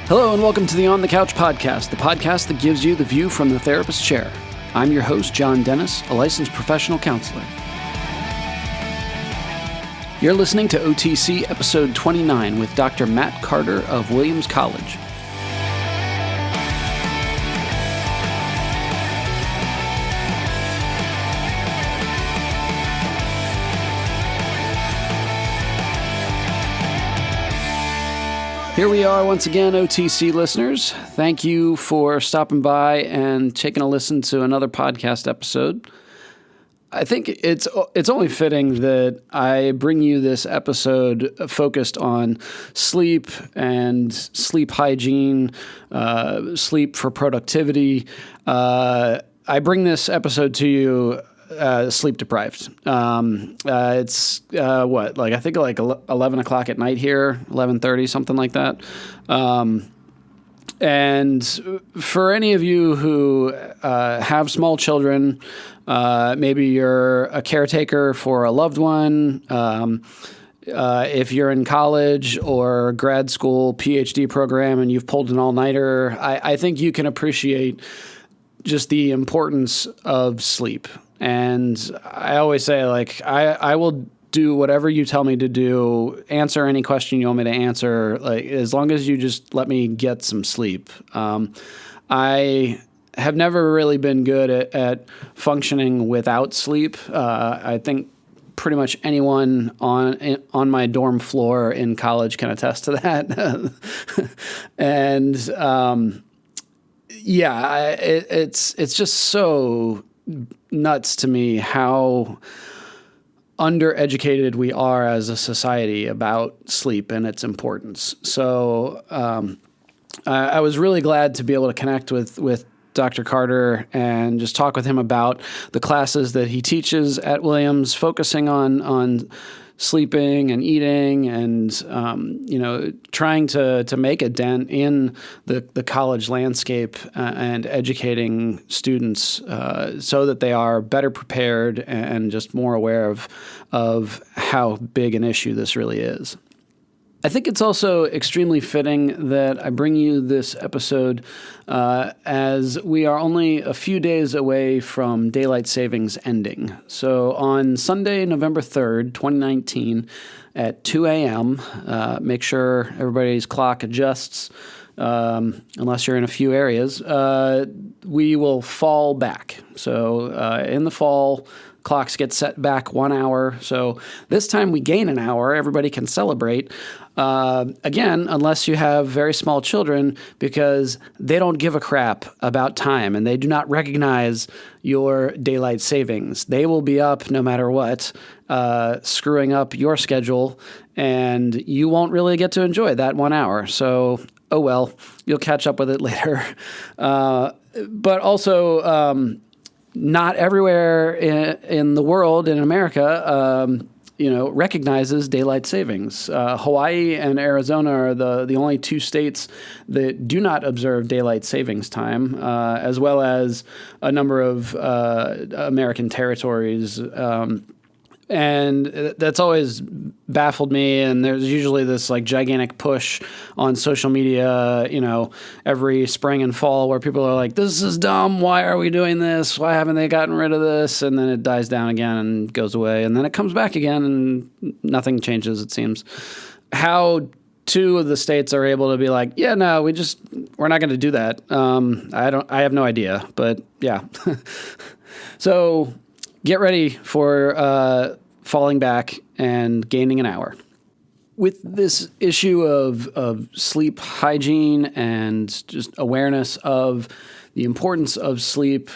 Hello and welcome to the On the Couch podcast, the podcast that gives you the view from the therapist's chair. I'm your host, John Dennis, a licensed professional counselor. You're listening to OTC episode 29 with Dr. Matt Carter of Williams College. Here we are once again, OTC listeners. Thank you for stopping by and taking a listen to another podcast episode. I think it's only fitting that I bring you this episode focused on sleep and sleep hygiene, sleep for productivity. I bring this episode to you sleep deprived. It's I think like 11 o'clock at night here, 11:30, something like that. And for any of you who have small children, maybe you're a caretaker for a loved one, if you're in college or grad school, PhD program, and you've pulled an all-nighter, I think you can appreciate just the importance of sleep. And I always say, like, I will do whatever you tell me to do, answer any question you want me to answer, like, as long as you just let me get some sleep. I have never really been good at functioning without sleep. I think pretty much anyone on my dorm floor in college can attest to that. And it's just so nuts to me how undereducated we are as a society about sleep and its importance. So I was really glad to be able to connect with Dr. Carter and just talk with him about the classes that he teaches at Williams, focusing on sleeping and eating and, trying to make a dent in the college landscape and educating students so that they are better prepared and just more aware of how big an issue this really is. I think it's also extremely fitting that I bring you this episode as we are only a few days away from daylight savings ending. So on Sunday, November 3rd, 2019, at 2 a.m., make sure everybody's clock adjusts, unless you're in a few areas, we will fall back. So in the fall, clocks get set back 1 hour. So this time we gain an hour. Everybody can celebrate. Again, unless you have very small children, because they don't give a crap about time and they do not recognize your daylight savings. They will be up no matter what, screwing up your schedule, and you won't really get to enjoy that 1 hour. So, oh well, you'll catch up with it later. But also, not everywhere in the world, in America, recognizes daylight savings. Hawaii and Arizona are the only two states that do not observe daylight savings time, as well as a number of American territories. And that's always baffled me. And there's usually this like gigantic push on social media, every spring and fall where people are like, this is dumb. Why are we doing this? Why haven't they gotten rid of this? And then it dies down again and goes away. And then it comes back again and nothing changes, it seems. How two of the states are able to be like, yeah, no, we're not going to do that. I have no idea, but yeah. So get ready for falling back and gaining an hour. With this issue of sleep hygiene and just awareness of the importance of sleep,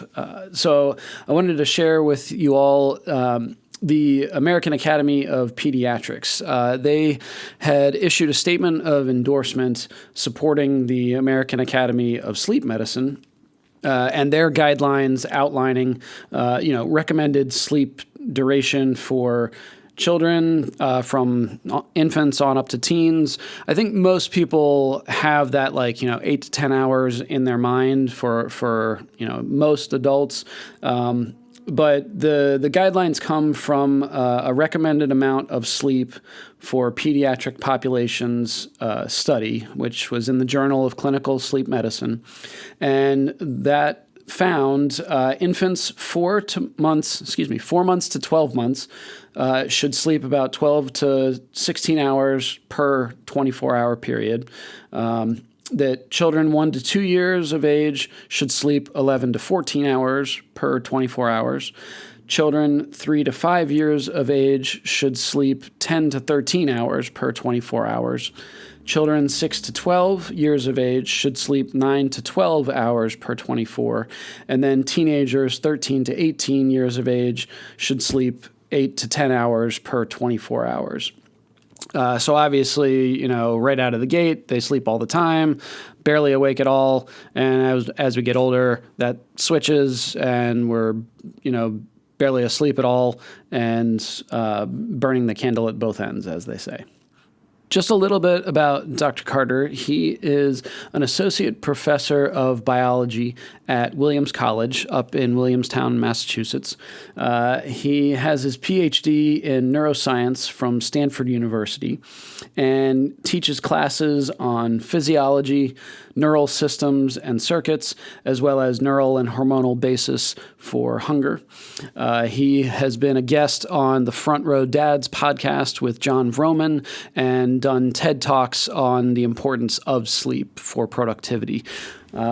so I wanted to share with you all the American Academy of Pediatrics. They had issued a statement of endorsement supporting the American Academy of Sleep Medicine, and their guidelines outlining, recommended sleep duration for children, from infants on up to teens. I think most people have that 8 to 10 hours in their mind for most adults. But the guidelines come from a recommended amount of sleep for pediatric populations study, which was in the Journal of Clinical Sleep Medicine. And that found infants 4 months to 12 months should sleep about 12 to 16 hours per 24-hour period. That children 1 to 2 years of age should sleep 11 to 14 hours per 24 hours. Children 3 to 5 years of age should sleep 10 to 13 hours per 24 hours. Children 6 to 12 years of age should sleep 9 to 12 hours per 24. And then teenagers 13 to 18 years of age should sleep 8 to 10 hours per 24 hours. So obviously, right out of the gate, they sleep all the time, barely awake at all. And as we get older, that switches and we're, barely asleep at all and burning the candle at both ends, as they say. Just a little bit about Dr. Carter. He is an associate professor of biology at Williams College up in Williamstown, Massachusetts. He has his PhD in neuroscience from Stanford University and teaches classes on physiology, neural systems and circuits, as well as neural and hormonal basis for hunger. He has been a guest on the Front Row Dads podcast with John Vroman and done TED Talks on the importance of sleep for productivity.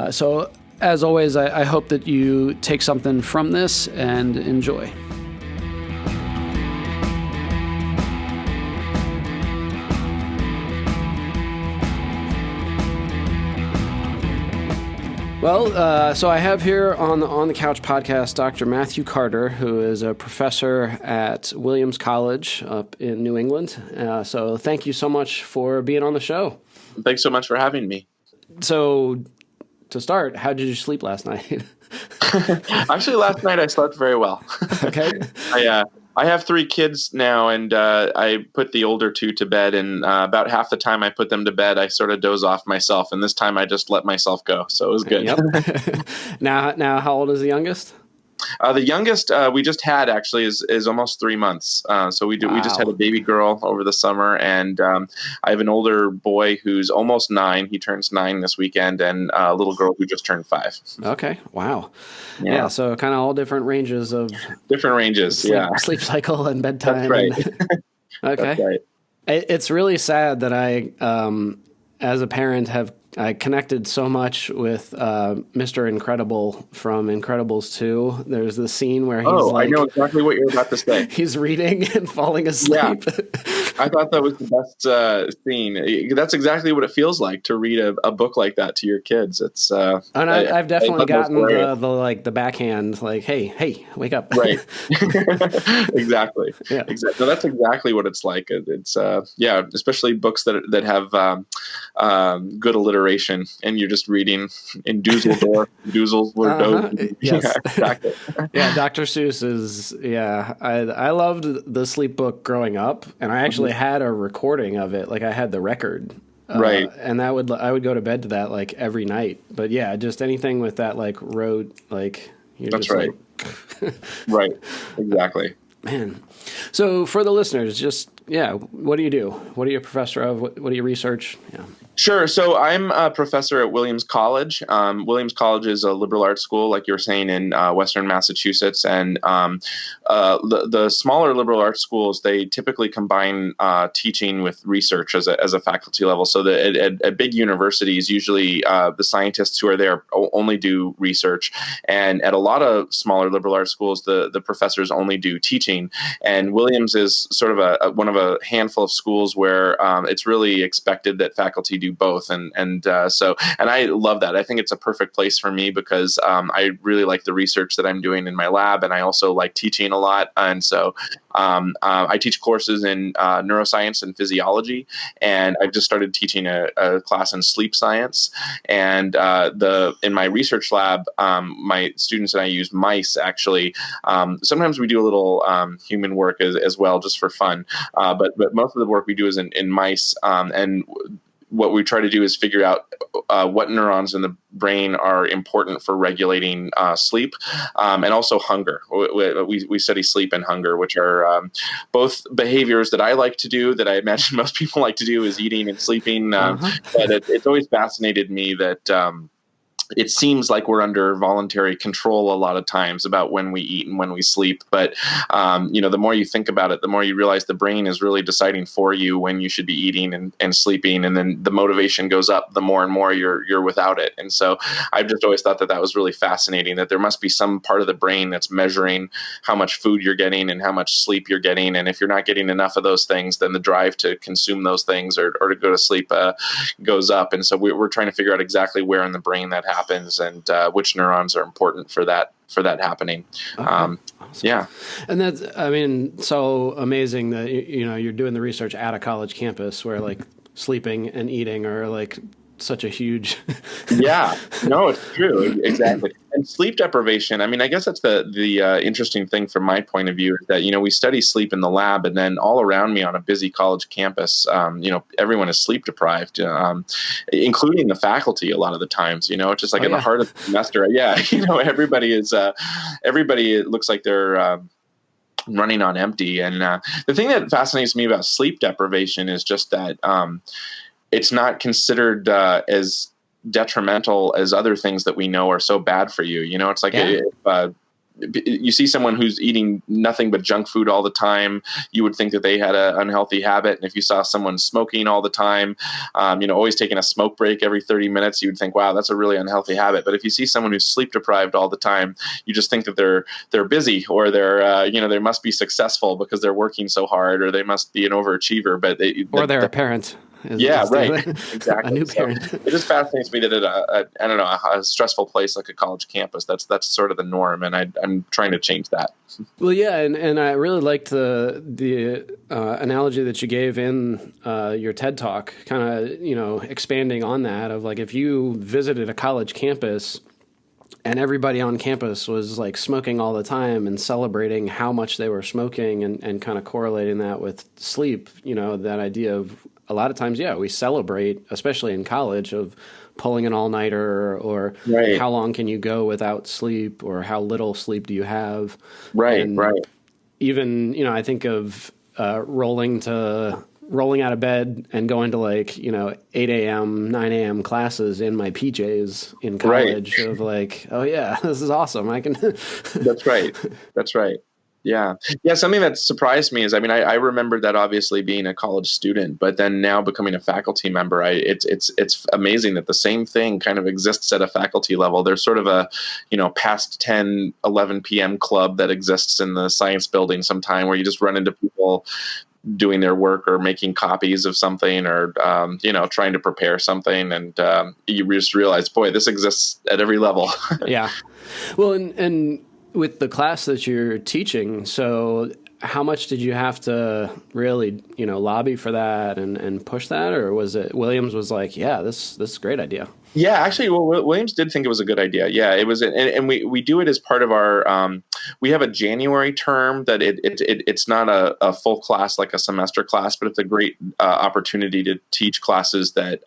So, as always, I hope that you take something from this and enjoy. Well, so I have here on the Couch podcast Dr. Matthew Carter, who is a professor at Williams College up in New England. So thank you so much for being on the show. Thanks so much for having me. So to start, how did you sleep last night? Actually, last night I slept very well. Okay. I have 3 kids now, and I put the older 2 to bed, and about half the time I put them to bed, I sort of doze off myself, and this time I just let myself go, so it was good. Yep. Now, how old is the youngest? The youngest we just had actually is almost 3 months. So we just had a baby girl over the summer, and I have an older boy who's almost 9. He turns 9 this weekend, and a little girl who just turned 5. Okay. Wow. Yeah. So kind of all different ranges of sleep cycle and bedtime. That's right. Okay. That's right. It's really sad that I, as a parent, I connected so much with Mr. Incredible from Incredibles 2. There's this scene where he's I know exactly what you're about to say. He's reading and falling asleep. Yeah. I thought that was the best scene. That's exactly what it feels like to read a book like that to your kids. It's and I've definitely gotten the backhand, like, hey, wake up. Right. Exactly. Yeah. Exactly. No, that's exactly what it's like. It's especially books that have good alliteration, and you're just reading in Dusseldorf, Dusseldorf. Yes. Yeah, exactly. Yeah, Dr. Seuss is. Yeah, I loved the sleep book growing up, and I actually had a recording of it. Like I had the record, right? And I would go to bed to that like every night. But yeah, just anything with that like road, like you're that's just right. Like Right. Exactly. Man. So for the listeners, what do you do? What are you a professor of? What do you research? Yeah. Sure. So I'm a professor at Williams College. Williams College is a liberal arts school, like you were saying, in Western Massachusetts. And the smaller liberal arts schools, they typically combine teaching with research as a faculty level. So at big universities, usually the scientists who are there only do research. And at a lot of smaller liberal arts schools, the professors only do teaching. And Williams is sort of one of a handful of schools where it's really expected that faculty do both, and I love that. I think it's a perfect place for me because I really like the research that I'm doing in my lab, and I also like teaching a lot. And so I teach courses in neuroscience and physiology, and I've just started teaching a class in sleep science. And in my research lab, my students and I use mice. Actually, sometimes we do a little human work as well, just for fun. But most of the work we do is in mice, and what we try to do is figure out what neurons in the brain are important for regulating sleep, and also hunger. We study sleep and hunger, which are both behaviors that I like to do, that I imagine most people like to do, is eating and sleeping. But it's always fascinated me that it seems like we're under voluntary control a lot of times about when we eat and when we sleep. But, the more you think about it, the more you realize the brain is really deciding for you when you should be eating and sleeping. And then the motivation goes up the more and more you're without it. And so I've just always thought that was really fascinating, that there must be some part of the brain that's measuring how much food you're getting and how much sleep you're getting. And if you're not getting enough of those things, then the drive to consume those things or to go to sleep goes up. And so we're trying to figure out exactly where in the brain that happens and which neurons are important for that happening. Okay. Awesome. Yeah. And that's, so amazing that, you're doing the research at a college campus where like sleeping and eating are like such a huge. Yeah, no, it's true. Exactly. And sleep deprivation, I guess that's the interesting thing from my point of view, is that, we study sleep in the lab, and then all around me on a busy college campus, everyone is sleep deprived, including the faculty a lot of the times, it's just like the heart of the semester. Yeah. Everybody it looks like they're running on empty. And the thing that fascinates me about sleep deprivation is just that it's not considered as detrimental as other things that we know are so bad for you. It's like if you see someone who's eating nothing but junk food all the time, you would think that they had an unhealthy habit. And if you saw someone smoking all the time, always taking a smoke break every 30 minutes, you would think, wow, that's a really unhealthy habit. But if you see someone who's sleep deprived all the time, you just think that they're busy, or they must be successful because they're working so hard, or they must be an overachiever. But they're a parent. Right. Exactly. A new parent. So it just fascinates me that at a stressful place like a college campus, that's sort of the norm, and I'm trying to change that. Well, yeah, and I really liked the analogy that you gave in your TED Talk, kind of expanding on that, of like if you visited a college campus and everybody on campus was like smoking all the time and celebrating how much they were smoking and kind of correlating that with sleep, that idea of a lot of times, we celebrate, especially in college, of pulling an all-nighter or how long can you go without sleep or how little sleep do you have. Right. Even, I think of rolling out of bed and going to 8 a.m., 9 a.m. classes in my PJs in college of like, oh yeah, this is awesome. I can. That's right. Yeah. Something that surprised me is, I remember that obviously being a college student, but then now becoming a faculty member, it's amazing that the same thing kind of exists at a faculty level. There's sort of a, past 10, 11 p.m. club that exists in the science building sometime, where you just run into people doing their work or making copies of something or, trying to prepare something. And you just realize, boy, this exists at every level. Yeah. Well, and with the class that you're teaching, so how much did you have to really, lobby for that and push that? Or was it Williams was like, yeah, this is a great idea? Yeah, actually, Williams did think it was a good idea. Yeah, it was, and we do it as part of our. We have a January term that it's not a full class like a semester class, but it's a great opportunity to teach classes that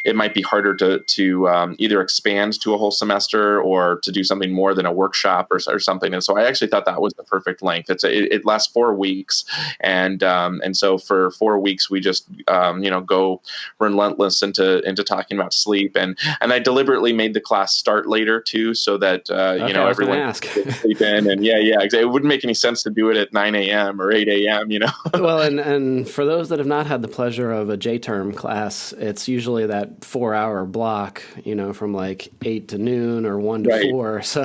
it might be harder to either expand to a whole semester or to do something more than a workshop or something. And so I actually thought that was the perfect length. It lasts 4 weeks, and so for 4 weeks we just go relentless into talking about sleep. And I deliberately made the class start later too, so that everyone could sleep in. And exactly. It wouldn't make any sense to do it at 9 a.m. or 8 a.m. Well, and for those that have not had the pleasure of a J-term class, it's usually that 4-hour block, from like 8 to noon or 1 to 4. So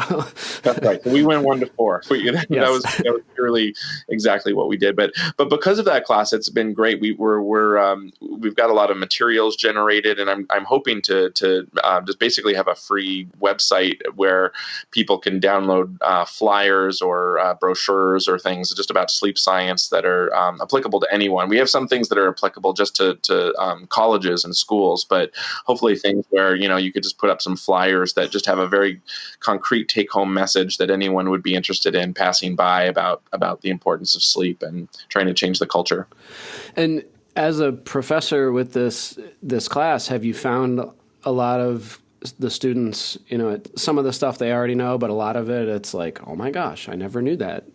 that's right. So we went 1 to 4. That was purely exactly what we did. But because of that class, it's been great. We've got a lot of materials generated, and I'm hoping to just basically have a free website where people can download flyers or brochures or things just about sleep science that are applicable to anyone. We have some things that are applicable just to colleges and schools, but hopefully things where you could just put up some flyers that just have a very concrete take-home message that anyone would be interested in passing by about the importance of sleep and trying to change the culture. And As a professor with this class, have you found a lot of the students, some of the stuff they already know, but a lot of it, it's like, oh my gosh, I never knew that.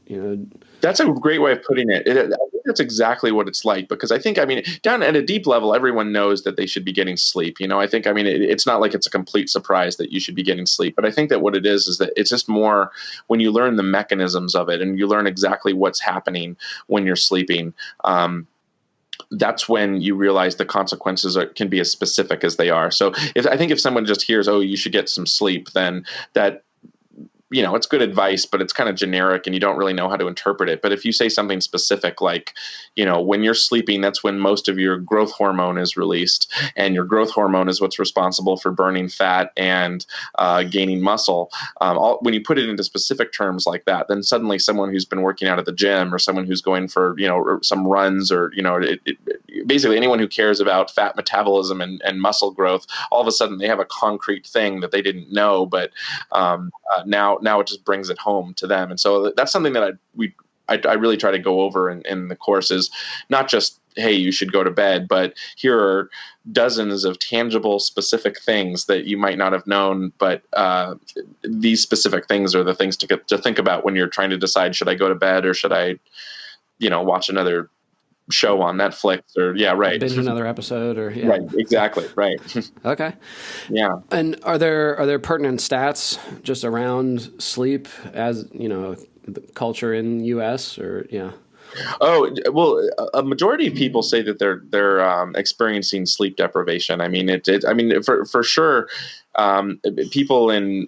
That's a great way of putting it. I think that's exactly what it's like, because I think, down at a deep level, everyone knows that they should be getting sleep. I think, it's not like it's a complete surprise that you should be getting sleep, but I think that what it is that it's just more when you learn the mechanisms of it and you learn exactly what's happening when you're sleeping. That's when you realize the consequences can be as specific as they are. So if someone just hears, oh, you should get some sleep, then that, it's good advice, but it's kind of generic and you don't really know how to interpret it. But if you say something specific, like, when you're sleeping, that's when most of your growth hormone is released, and your growth hormone is what's responsible for burning fat and gaining muscle. When you put it into specific terms like that, then suddenly someone who's been working out at the gym, or someone who's going for, some runs, or, basically anyone who cares about fat metabolism and muscle growth, all of a sudden they have a concrete thing that they didn't know, but now it just brings it home to them. And so that's something that I really try to go over in the course, is not just, hey, you should go to bed, but here are dozens of tangible, specific things that you might not have known. But these specific things are the things to think about when you're trying to decide, should I go to bed, or should I, watch another show on Netflix, or binge another episode, or right, exactly, right. Okay. Yeah. And are there pertinent stats just around sleep, as the culture in U.S. or Oh, well, a majority of people say that they're experiencing sleep deprivation. For sure, people in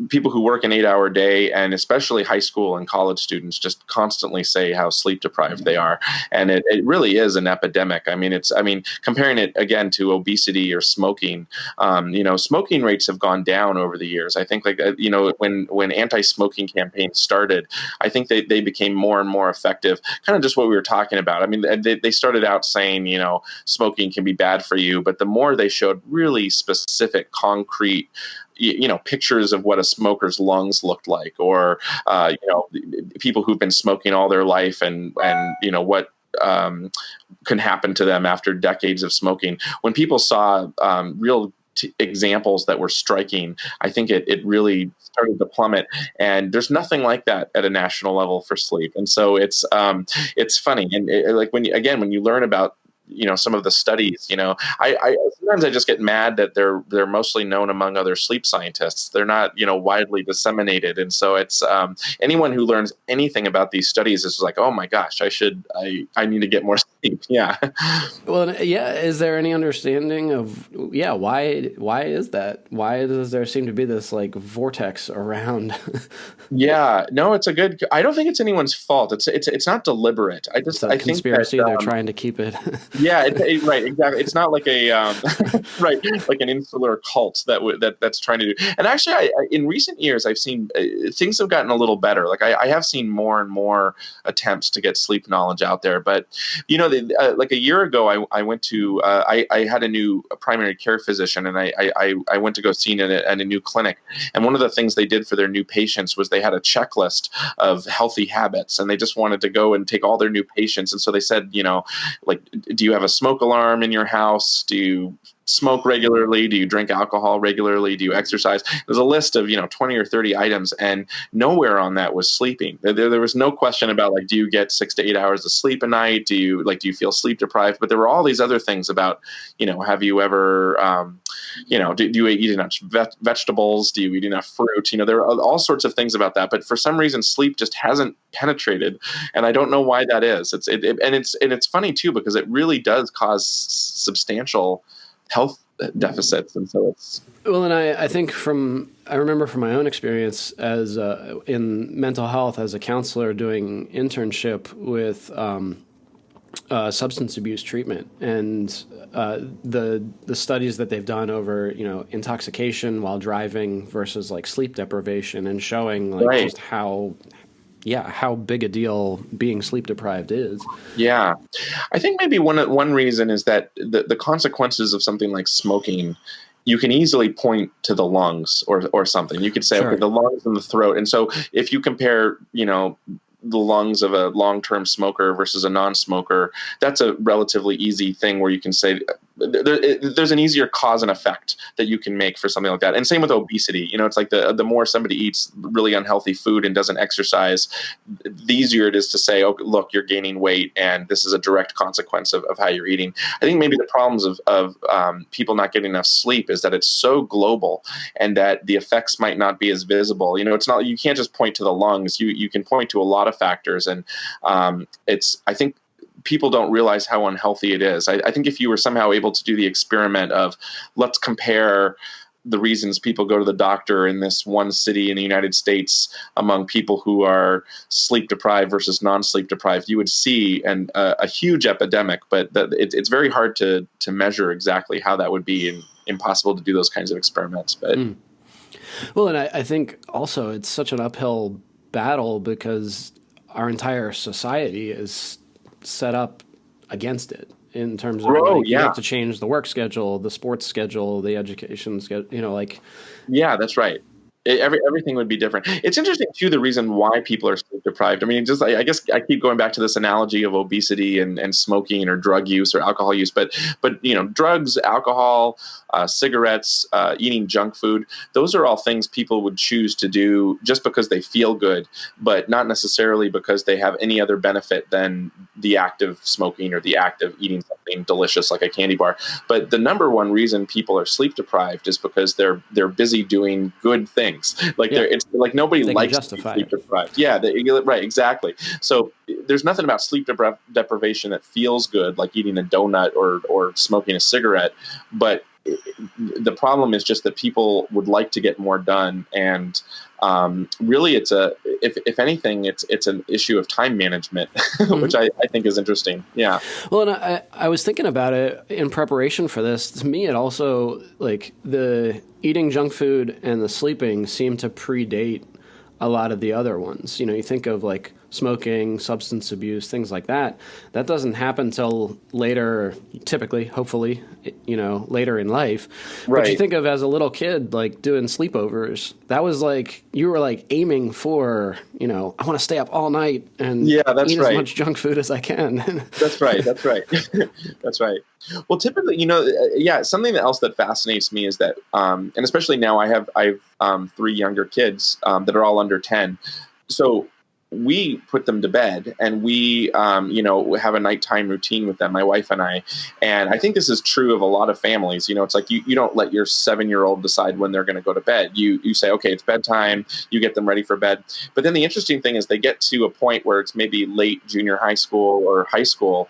people who work an 8-hour day, and especially high school and college students, just constantly say how sleep deprived they are. And it really is an epidemic. Comparing it again to obesity or smoking, smoking rates have gone down over the years. I think when anti-smoking campaigns started, I think they became more and more effective. Kind of just what we were talking about. They started out saying, smoking can be bad for you, but the more they showed really specific, concrete, pictures of what a smoker's lungs looked like, or people who've been smoking all their life, and what can happen to them after decades of smoking. When people saw real examples that were striking, I think it really started to plummet. And there's nothing like that at a national level for sleep. And so it's funny, and when you learn about some of the studies, I sometimes I just get mad that they're mostly known among other sleep scientists. They're not, widely disseminated. And so it's anyone who learns anything about these studies is like, oh my gosh, I need to get more sleep. Yeah. Well, yeah. Is there any understanding of, why is that? Why does there seem to be this like vortex around? Yeah, no, I don't think it's anyone's fault. It's not deliberate. I think conspiracy. They're trying to keep it. Yeah, right, exactly. It's not like a right, like an insular cult that's trying to do. And actually, in recent years, I've seen things have gotten a little better. Like I have seen more and more attempts to get sleep knowledge out there. But like a year ago, I went to I had a new primary care physician, and I went to go see it at a new clinic. And one of the things they did for their new patients was they had a checklist of healthy habits, and they just wanted to go and take all their new patients. And so they said, like, do you have a smoke alarm in your house? Do you smoke regularly? Do you drink alcohol regularly? Do you exercise? There's a list of 20 or 30 items, and nowhere on that was sleeping. There was no question about do you get 6 to 8 hours of sleep a night? Do you feel sleep deprived? But there were all these other things about have you ever do you eat enough vegetables? Do you eat enough fruit? There are all sorts of things about that, but for some reason sleep just hasn't penetrated, and I don't know why that is. It's funny too, because it really does cause substantial health deficits. And so it's and I think I remember from my own experience as in mental health as a counselor doing internship with substance abuse treatment, and the studies that they've done over intoxication while driving versus like sleep deprivation, and showing right. just how big a deal being sleep deprived is. Yeah. I think maybe one reason is that the consequences of something like smoking, you can easily point to the lungs or something. You could say, Sure. Okay, the lungs and the throat. And so if you compare, the lungs of a long-term smoker versus a non-smoker, that's a relatively easy thing where you can say there's an easier cause and effect that you can make for something like that. And same with obesity. It's like the more somebody eats really unhealthy food and doesn't exercise, the easier it is to say, oh, look, you're gaining weight, and this is a direct consequence of how you're eating. I think maybe the problems of people not getting enough sleep is that it's so global, and that the effects might not be as visible. It's not, you can't just point to the lungs. You can point to a lot of factors, and I think people don't realize how unhealthy it is. I think if you were somehow able to do the experiment of, let's compare the reasons people go to the doctor in this one city in the United States among people who are sleep deprived versus non-sleep deprived, you would see a huge epidemic. But it's very hard to measure exactly how that would be, and impossible to do those kinds of experiments. But Well, and I think also it's such an uphill battle because our entire society is set up against it in terms of you have to change the work schedule, the sports schedule, the education schedule, Yeah, that's right. Everything would be different. It's interesting too, the reason why people are sleep deprived. I mean, I guess I keep going back to this analogy of obesity and smoking or drug use or alcohol use, but drugs, alcohol, cigarettes, eating junk food, those are all things people would choose to do just because they feel good, but not necessarily because they have any other benefit than the act of smoking or the act of eating something delicious like a candy bar. But the number one reason people are sleep deprived is because they're busy doing good things. It's like nobody likes to be sleep deprived. Yeah, right, exactly. So there's nothing about sleep deprivation that feels good, like eating a donut or smoking a cigarette. But the problem is just that people would like to get more done, and really, if anything, it's an issue of time management, which I think is interesting. Yeah. Well, and I was thinking about it in preparation for this. To me, it also, like, the eating junk food and the sleeping seem to predate a lot of the other ones. You think of like smoking, substance abuse, things like that. That doesn't happen till later, typically, hopefully, later in life. Right. But you think of as a little kid, like doing sleepovers, that was like, you were like aiming for, I want to stay up all night and eat as much junk food as I can. That's right. That's right. Well, typically, something else that fascinates me is that, and especially now I have 3 younger kids that are all under 10. So we put them to bed, and we, have a nighttime routine with them, my wife and I. And I think this is true of a lot of families. It's like you don't let your 7-year-old decide when they're going to go to bed. You say, okay, it's bedtime. You get them ready for bed. But then the interesting thing is they get to a point where it's maybe late junior high school or high school,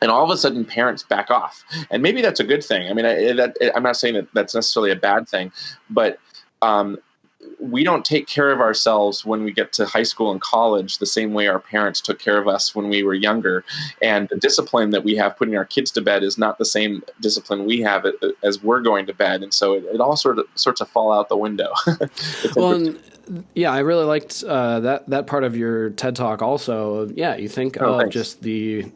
and all of a sudden parents back off. And maybe that's a good thing. I mean, I'm not saying that that's necessarily a bad thing, but we don't take care of ourselves when we get to high school and college the same way our parents took care of us when we were younger. And the discipline that we have putting our kids to bed is not the same discipline we have as we're going to bed. And so it all sorts of fall out the window. Well, yeah, I really liked that part of your TED Talk also. Yeah, you think of just the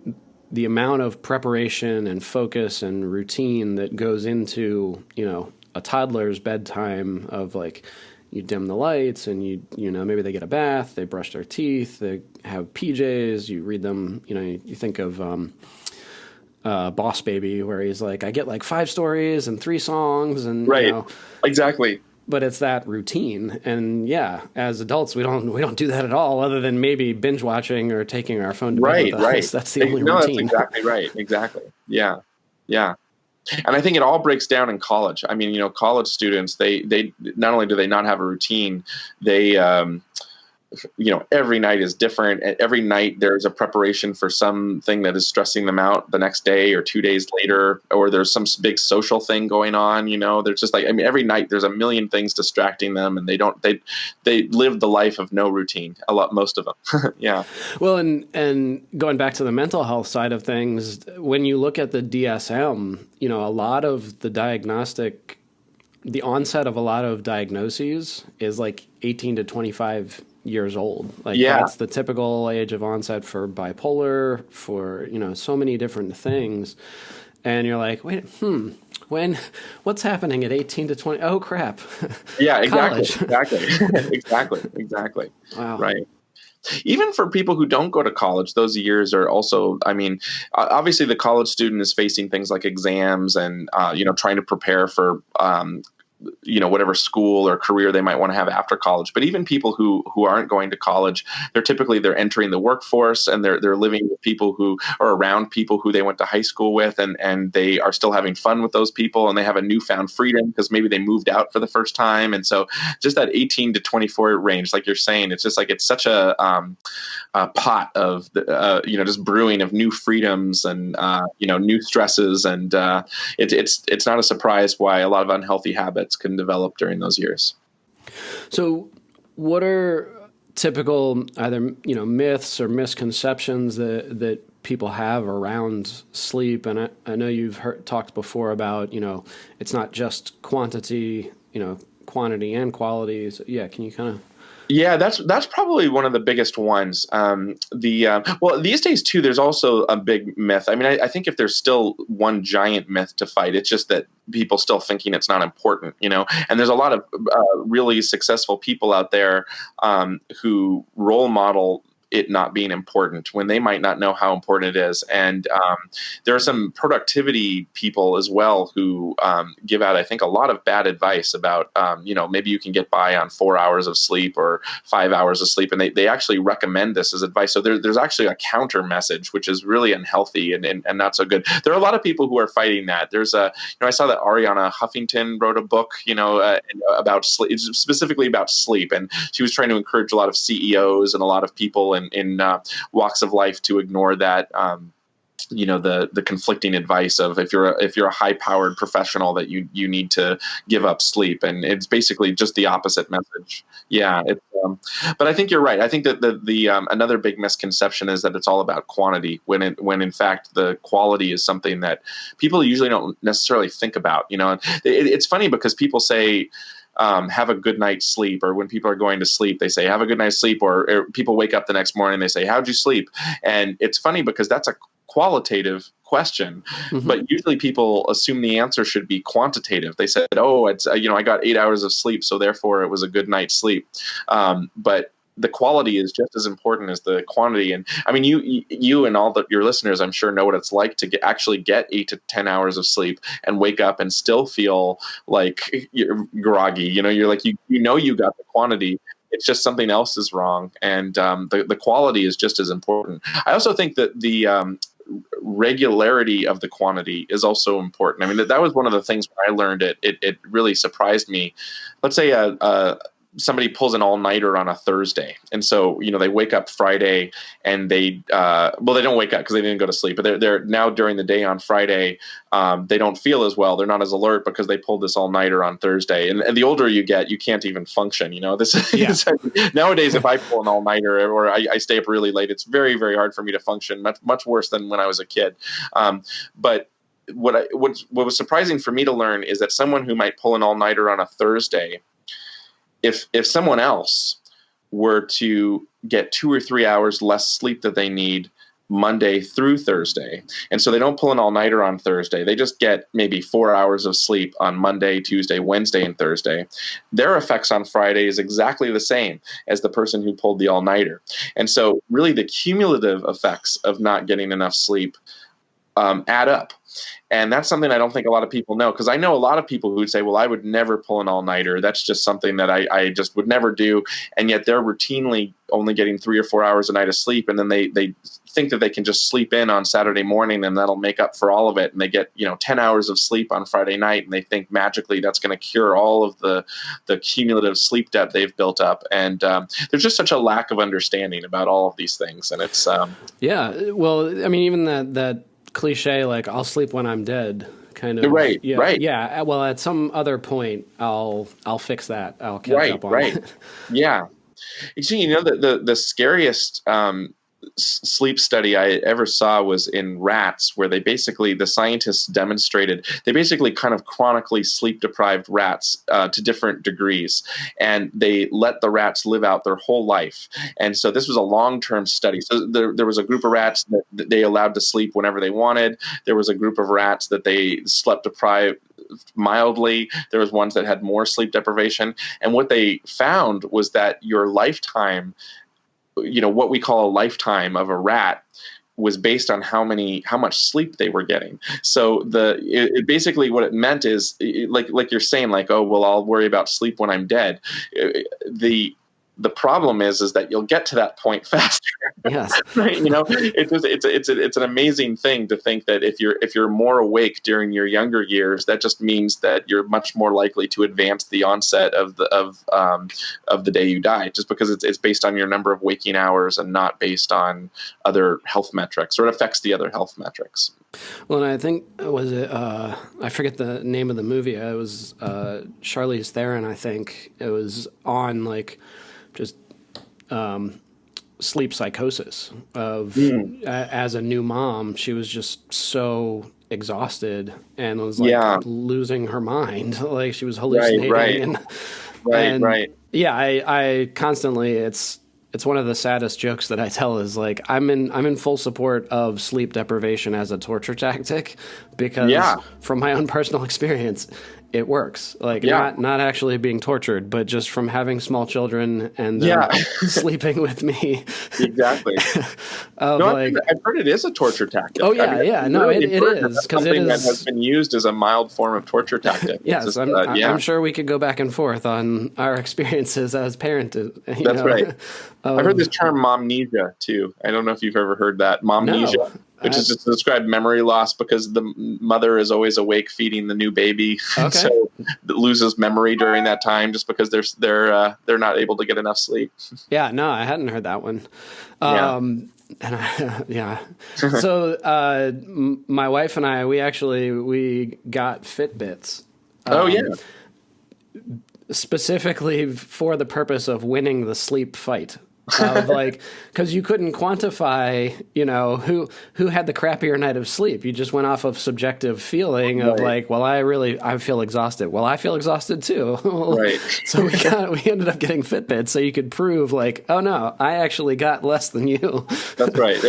amount of preparation and focus and routine that goes into, a toddler's bedtime of like, you dim the lights and maybe they get a bath, they brush their teeth, they have PJs, you read them, you think of Boss Baby, where he's like, I get like 5 stories and 3 songs and exactly. But it's that routine, and yeah, as adults, we don't do that at all, other than maybe binge watching or taking our phone to bed with us. That's the only routine. That's exactly right. Exactly. Yeah. And I think it all breaks down in college. I mean, college students, they not only do they not have a routine, they every night is different. Every night there's a preparation for something that is stressing them out the next day or 2 days later, or there's some big social thing going on. There's just every night there's a million things distracting them, and they live the life of no routine. Most of them. Yeah. Well, and going back to the mental health side of things, when you look at the DSM, a lot of the onset of a lot of diagnoses is like 18 to 25 years old. That's the typical age of onset for bipolar, for, so many different things. And you're like, wait, what's happening at 18 to 20? Oh, crap. Yeah, exactly. Exactly. Wow. Right. Even for people who don't go to college, those years are also, I mean, obviously the college student is facing things like exams and, trying to prepare for, whatever school or career they might want to have after college. But even people who aren't going to college, they're entering the workforce, and they're living with people who are around people who they went to high school with, and they are still having fun with those people, and they have a newfound freedom because maybe they moved out for the first time. And so just that 18 to 24 range, like you're saying, it's just like it's such a pot of just brewing of new freedoms and new stresses, and it's not a surprise why a lot of unhealthy habits can develop during those years. So, what are typical either myths or misconceptions that people have around sleep? And I know you've talked before about it's not just quantity, quantity and quality. So, yeah, can you kind of? Yeah, that's probably one of the biggest ones. Well, these days too, there's also a big myth. I mean, I think if there's still one giant myth to fight, it's just that people still thinking it's not important, And there's a lot of really successful people out there who role model it not being important when they might not know how important it is. And there are some productivity people as well who give out, I think, a lot of bad advice about, maybe you can get by on 4 hours of sleep or 5 hours of sleep. And they actually recommend this as advice. So there's actually a counter message, which is really unhealthy and not so good. There are a lot of people who are fighting that. There's I saw that Ariana Huffington wrote a book, about sleep, specifically about sleep. And she was trying to encourage a lot of CEOs and a lot of people in walks of life to ignore that, the conflicting advice of if you're a high powered professional that you need to give up sleep, and it's basically just the opposite message. Yeah, but I think you're right. I think that the another big misconception is that it's all about quantity when in fact the quality is something that people usually don't necessarily think about. It's funny because people say, have a good night's sleep, or when people are going to sleep, they say, have a good night's sleep, or people wake up the next morning, they say, how'd you sleep? And it's funny because that's a qualitative question, but usually people assume the answer should be quantitative. They said, oh, it's, I got 8 hours of sleep, so therefore it was a good night's sleep. But the quality is just as important as the quantity. And I mean, you and all your listeners, I'm sure, know what it's like to actually get 8 to 10 hours of sleep and wake up and still feel like you're groggy. You're like, you got the quantity. It's just something else is wrong. And the quality is just as important. I also think that the regularity of the quantity is also important. I mean, that was one of the things when I learned it. It really surprised me. Let's say somebody pulls an all-nighter on a Thursday, and so they wake up Friday and they don't wake up because they didn't go to sleep, but they're now during the day on Friday, they don't feel as well, they're not as alert because they pulled this all-nighter on Thursday, and the older you get, you can't even function. Nowadays if I pull an all-nighter or I stay up really late, it's very, very hard for me to function, much worse than when I was a kid. But what was surprising for me to learn is that someone who might pull an all-nighter on a Thursday, if someone else were to get 2 or 3 hours less sleep that they need Monday through Thursday, and so they don't pull an all-nighter on Thursday, they just get maybe 4 hours of sleep on Monday, Tuesday, Wednesday, and Thursday, their effects on Friday is exactly the same as the person who pulled the all-nighter. And so really the cumulative effects of not getting enough sleep add up. And that's something I don't think a lot of people know, because I know a lot of people who would say, well, I would never pull an all-nighter. That's just something that I just would never do. And yet they're routinely only getting 3 or 4 hours a night of sleep. And then they think that they can just sleep in on Saturday morning and that'll make up for all of it. And they get 10 hours of sleep on Friday night, and they think magically that's going to cure all of the cumulative sleep debt they've built up. And there's just such a lack of understanding about all of these things. And it's yeah. Well, I mean, even that cliche, like I'll sleep when I'm dead, kind of. Right. Yeah, right. Yeah. Well, at some other point, I'll fix that. I'll catch up on it. Yeah. Actually, the scariest sleep study I ever saw was in rats, where the scientists demonstrated, they basically kind of chronically sleep deprived rats to different degrees, and they let the rats live out their whole life. And so this was a long-term study. So there was a group of rats that they allowed to sleep whenever they wanted. There was a group of rats that they slept deprived mildly. There was ones that had more sleep deprivation. And what they found was that your lifetime what we call a lifetime of a rat was based on how much sleep they were getting. So it basically what it meant is like you're saying, like, oh, well, I'll worry about sleep when I'm dead. The problem is that you'll get to that point faster. Yes. Right? It's an amazing thing to think that if you're more awake during your younger years, that just means that you're much more likely to advance the onset of the day you die, just because it's based on your number of waking hours and not based on other health metrics, or it affects the other health metrics. Well, and I think I forget the name of the movie. It was Charlize Theron. I think it was on like just sleep psychosis of as a new mom. She was just so exhausted and was like losing her mind. Like she was hallucinating. Right. Yeah, I constantly, it's one of the saddest jokes that I tell is like, I'm in full support of sleep deprivation as a torture tactic, because from my own personal experience, it works. Like not actually being tortured, but just from having small children and them sleeping with me. Exactly. I've heard it is a torture tactic. Oh yeah, No, it is, because it is that has been used as a mild form of torture tactic. Yes, I'm sure we could go back and forth on our experiences as parents. That's right. I've heard this term momnesia too. I don't know if you've ever heard that. Momnesia. No. Which is just to describe memory loss, because the mother is always awake feeding the new baby, so it loses memory during that time just because they're not able to get enough sleep. Yeah, no, I hadn't heard that one. So my wife and I, we got Fitbits. Specifically for the purpose of winning the sleep fight. Of like, because you couldn't quantify, who had the crappier night of sleep. You just went off of subjective feeling of like, well, I feel exhausted. Well, I feel exhausted too. Right. So we ended up getting Fitbits so you could prove like, oh no, I actually got less than you. That's right.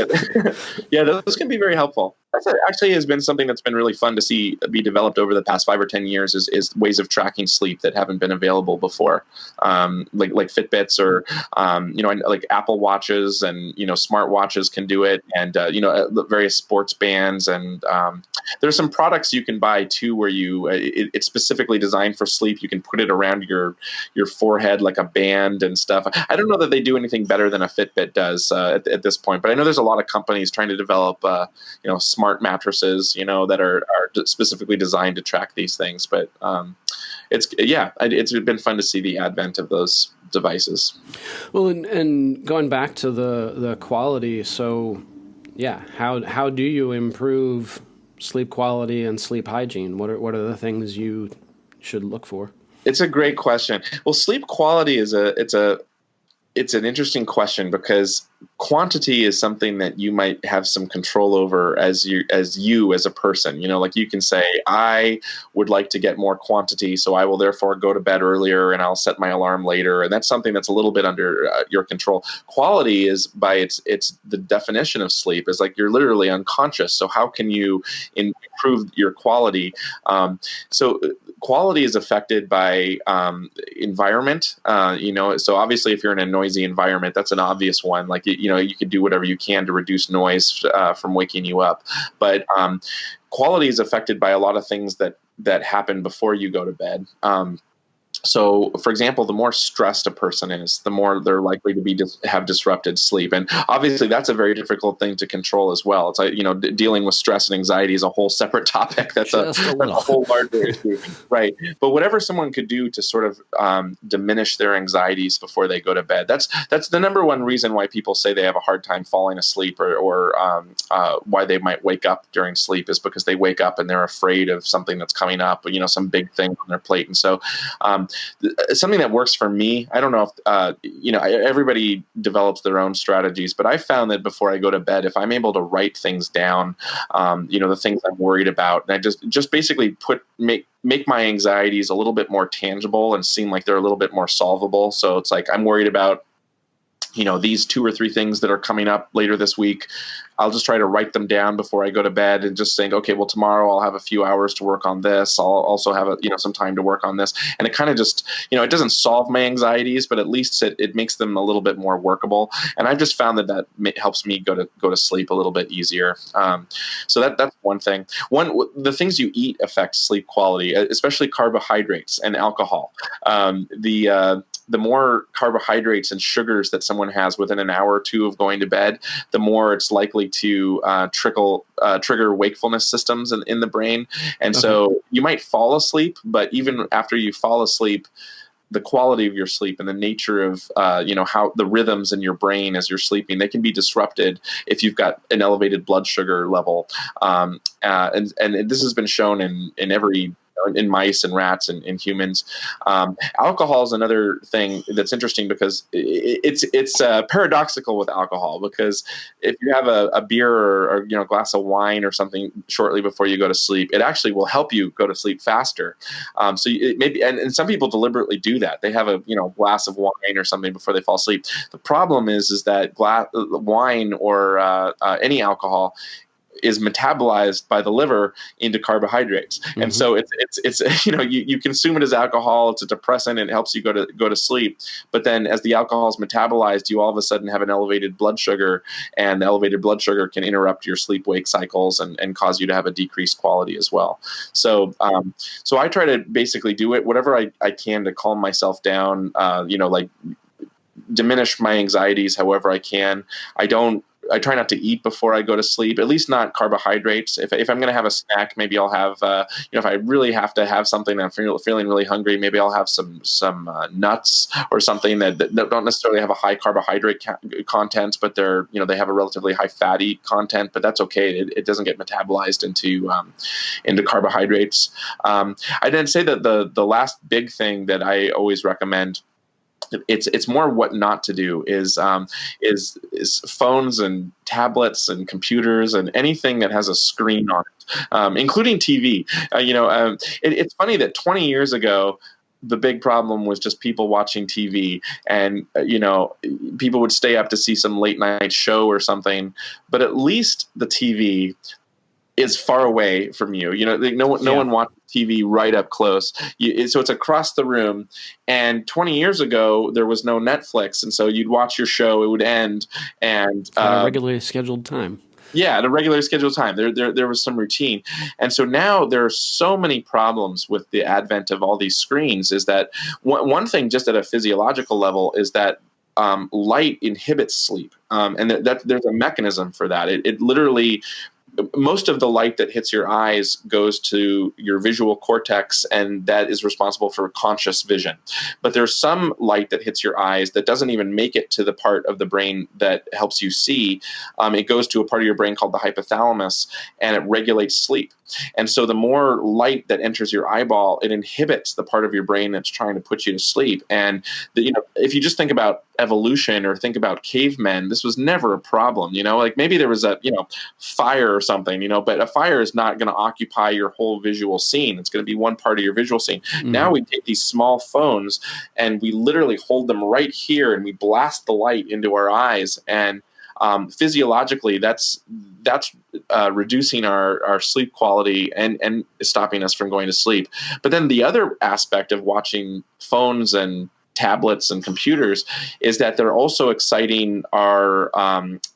Yeah, those can be very helpful. That actually has been something that's been really fun to see be developed over the past 5 or 10 years is ways of tracking sleep that haven't been available before, like Fitbits or like Apple Watches and smart watches can do it, and various sports bands, and there's some products you can buy too where it's specifically designed for sleep. You can put it around your forehead like a band and stuff. I don't know that they do anything better than a Fitbit does at this point, but I know there's a lot of companies trying to develop smart mattresses, that are specifically designed to track these things. But it's been fun to see the advent of those devices. Well, and going back to the quality, so how do you improve sleep quality and sleep hygiene? What are the things you should look for? It's a great question. Well, sleep quality it's an interesting question, because quantity is something that you might have some control over as a person. Like you can say, I would like to get more quantity, so I will therefore go to bed earlier and I'll set my alarm later. And that's something that's a little bit under your control. Quality is, by its the definition of sleep, is like you're literally unconscious. So how can you improve your quality? So quality is affected by environment. So obviously if you're in a noisy environment, that's an obvious one. Like, you could do whatever you can to reduce noise from waking you up. But quality is affected by a lot of things that happen before you go to bed. So, for example, the more stressed a person is, the more they're likely to have disrupted sleep. And obviously, that's a very difficult thing to control as well. It's like, dealing with stress and anxiety is a whole separate topic. That's a whole larger issue. Right. But whatever someone could do to sort of diminish their anxieties before they go to bed, that's the number one reason why people say they have a hard time falling asleep, or why they might wake up during sleep, is because they wake up and they're afraid of something that's coming up, some big thing on their plate. And so, something that works for me, I don't know if, everybody develops their own strategies, but I found that before I go to bed, if I'm able to write things down, the things I'm worried about, and I just basically make my anxieties a little bit more tangible and seem like they're a little bit more solvable. So it's like, I'm worried about these 2 or 3 things that are coming up later this week, I'll just try to write them down before I go to bed and just saying, okay, well, tomorrow I'll have a few hours to work on this. I'll also have some time to work on this. And it kind of just, it doesn't solve my anxieties, but at least it makes them a little bit more workable. And I've just found that helps me go to sleep a little bit easier. So that's one thing. The things you eat affect sleep quality, especially carbohydrates and alcohol. The more carbohydrates and sugars that someone has within an hour or two of going to bed, the more it's likely to trigger wakefulness systems in the brain. And so you might fall asleep, but even after you fall asleep, the quality of your sleep and the nature of how the rhythms in your brain as you're sleeping, they can be disrupted if you've got an elevated blood sugar level. And this has been shown in every in mice and rats and in humans. Alcohol is another thing that's interesting because it's paradoxical with alcohol, because if you have a beer or a glass of wine or something shortly before you go to sleep, it actually will help you go to sleep faster. So it maybe, and some people deliberately do that. They have a glass of wine or something before they fall asleep. The problem is that wine or any alcohol is metabolized by the liver into carbohydrates. Mm-hmm. And so it's you consume it as alcohol, it's a depressant, and it helps you go to sleep. But then as the alcohol is metabolized, you all of a sudden have an elevated blood sugar, and the elevated blood sugar can interrupt your sleep-wake cycles and cause you to have a decreased quality as well. So I try to basically do it, whatever I can to calm myself down, diminish my anxieties however I can. I try not to eat before I go to sleep, at least not carbohydrates. If I'm going to have a snack, maybe I'll have, if I really have to have something and I'm feeling really hungry, maybe I'll have some nuts or something that don't necessarily have a high carbohydrate content, but they have a relatively high fatty content, but that's okay. It doesn't get metabolized into carbohydrates. I didn't say that the last big thing that I always recommend, it's more what not to do is phones and tablets and computers and anything that has a screen on it, including TV. It's funny that 20 years ago, the big problem was just people watching TV, and people would stay up to see some late night show or something. But at least the TV is far away from you. No one watches TV right up close. So it's across the room. And 20 years ago, there was no Netflix, and so you'd watch your show, it would end, and at a regularly scheduled time. Yeah, at a regularly scheduled time. There was some routine. And so now there are so many problems with the advent of all these screens. Is that one thing, just at a physiological level, is that light inhibits sleep, and there's a mechanism for that. It literally, most of the light that hits your eyes goes to your visual cortex, and that is responsible for conscious vision. But there's some light that hits your eyes that doesn't even make it to the part of the brain that helps you see. It goes to a part of your brain called the hypothalamus, and it regulates sleep. And so the more light that enters your eyeball, it inhibits the part of your brain that's trying to put you to sleep. And if you just think about evolution or think about cavemen, this was never a problem. Like maybe there was a fire or something, but a fire is not going to occupy your whole visual scene. It's going to be one part of your visual scene. Mm-hmm. Now we take these small phones and we literally hold them right here and we blast the light into our eyes, and physiologically, that's reducing our sleep quality and stopping us from going to sleep. But then the other aspect of watching phones and tablets and computers is that they're also exciting our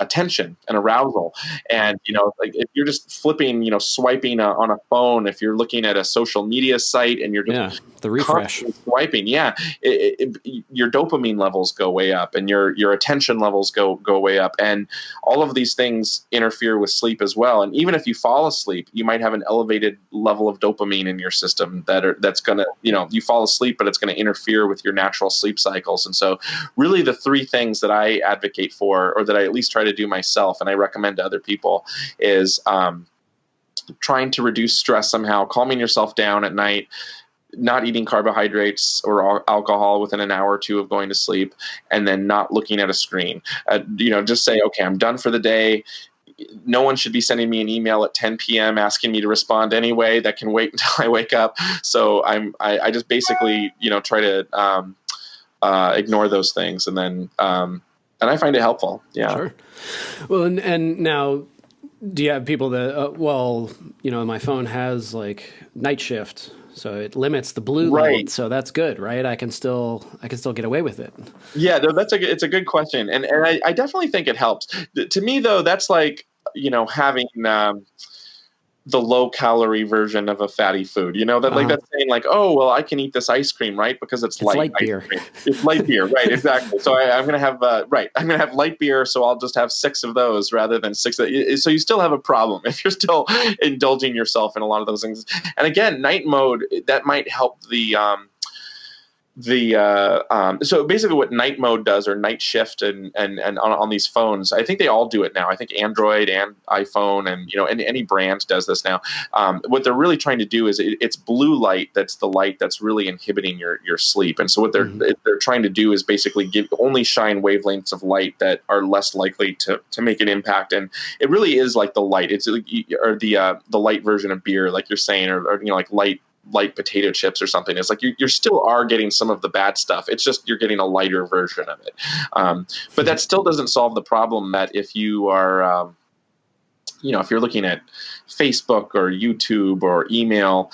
attention and arousal. And like if you're just flipping, swiping on a phone, if you're looking at a social media site and you're just the refresh swiping, your dopamine levels go way up, and your attention levels go way up, and all of these things interfere with sleep as well. And even if you fall asleep, you might have an elevated level of dopamine in your system that's gonna, you fall asleep, but it's going to interfere with your natural sleep cycles. And so really the three things that I advocate for, or that I at least try to do myself and I recommend to other people, is trying to reduce stress somehow, calming yourself down at night, not eating carbohydrates or alcohol within an hour or two of going to sleep, and then not looking at a screen. Just say, okay, I'm done for the day. No one should be sending me an email at 10 p.m. asking me to respond anyway. That can wait until I wake up. So I just basically, try to ignore those things, and then And I find it helpful. Yeah. Sure. Well, and now, do you have people that, my phone has like night shift, so it limits the blue light, so that's good, right? I can still get away with it. Yeah, it's a good question, and I definitely think it helps. To me, though, that's like having the low calorie version of a fatty food. Like that's saying like, oh well, I can eat this ice cream, right? Because it's light beer. Cream. It's light beer, right? Exactly. So I'm gonna have I'm gonna have light beer, so I'll just have 6 of those rather than 6. So you still have a problem if you're still indulging yourself in a lot of those things. And again, night mode, that might help so basically what night mode does, or night shift, and on these phones, I think they all do it now. I think Android and iPhone and any brand does this now. What they're really trying to do is it's blue light that's the light that's really inhibiting your sleep. And so what they're trying to do is basically only shine wavelengths of light that are less likely to make an impact. And it really is like the light. It's or the light version of beer, like you're saying, or like light potato chips or something. It's like you still are getting some of the bad stuff. It's just you're getting a lighter version of it. But that still doesn't solve the problem that if you are, if you're looking at Facebook or YouTube or email,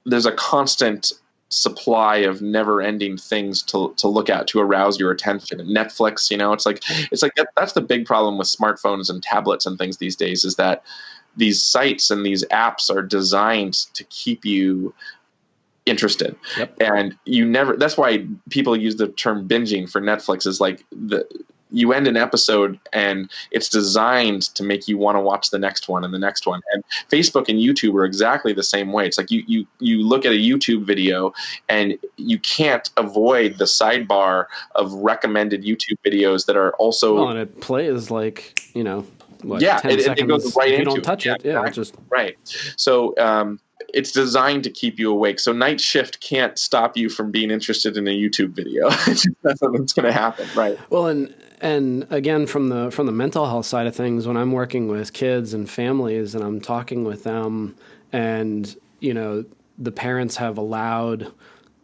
there's a constant supply of never-ending things to look at, to arouse your attention. And Netflix, it's like that's the big problem with smartphones and tablets and things these days, is that these sites and these apps are designed to keep you interested. Yep. And that's why people use the term binging for Netflix, is like you end an episode and it's designed to make you want to watch the next one and the next one. And Facebook and YouTube are exactly the same way. It's like you look at a YouTube video and you can't avoid the sidebar of recommended YouTube videos that are also... and it plays like, 10 it goes right if into you don't touch it. Yeah, exactly. Right. So it's designed to keep you awake. So night shift can't stop you from being interested in a YouTube video. That's what's going to happen, right? Well, and again, from the mental health side of things, when I'm working with kids and families and I'm talking with them, and the parents have allowed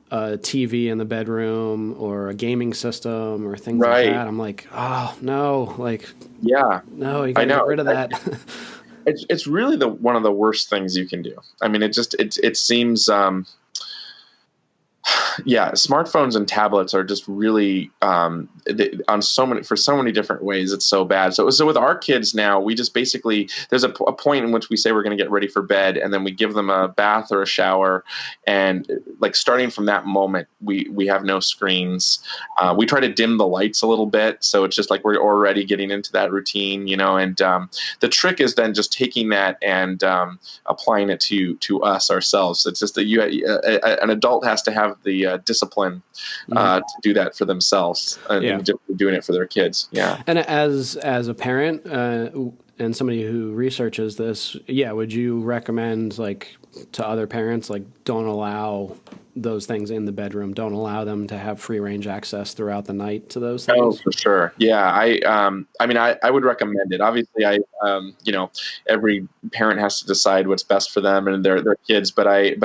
a TV in the bedroom or a gaming system or things like that, I'm like, oh no, no, you gotta get rid of that. It's really one of the worst things you can do. I mean, it seems smartphones and tablets are just really for so many different ways. It's so bad. So with our kids now, we just basically, there's a point in which we say we're going to get ready for bed, and then we give them a bath or a shower, and like starting from that moment, we have no screens. We try to dim the lights a little bit, so it's just like we're already getting into that routine, and the trick is then just taking that and applying it to us ourselves. It's just that an adult has to have the discipline to do that for themselves, and doing it for their kids. Yeah. And as a parent and somebody who researches this, would you recommend, like, to other parents, like, don't allow those things in the bedroom, don't allow them to have free range access throughout the night to those things? Oh, for sure. Yeah. I would recommend it. Obviously every parent has to decide what's best for them and their kids, but I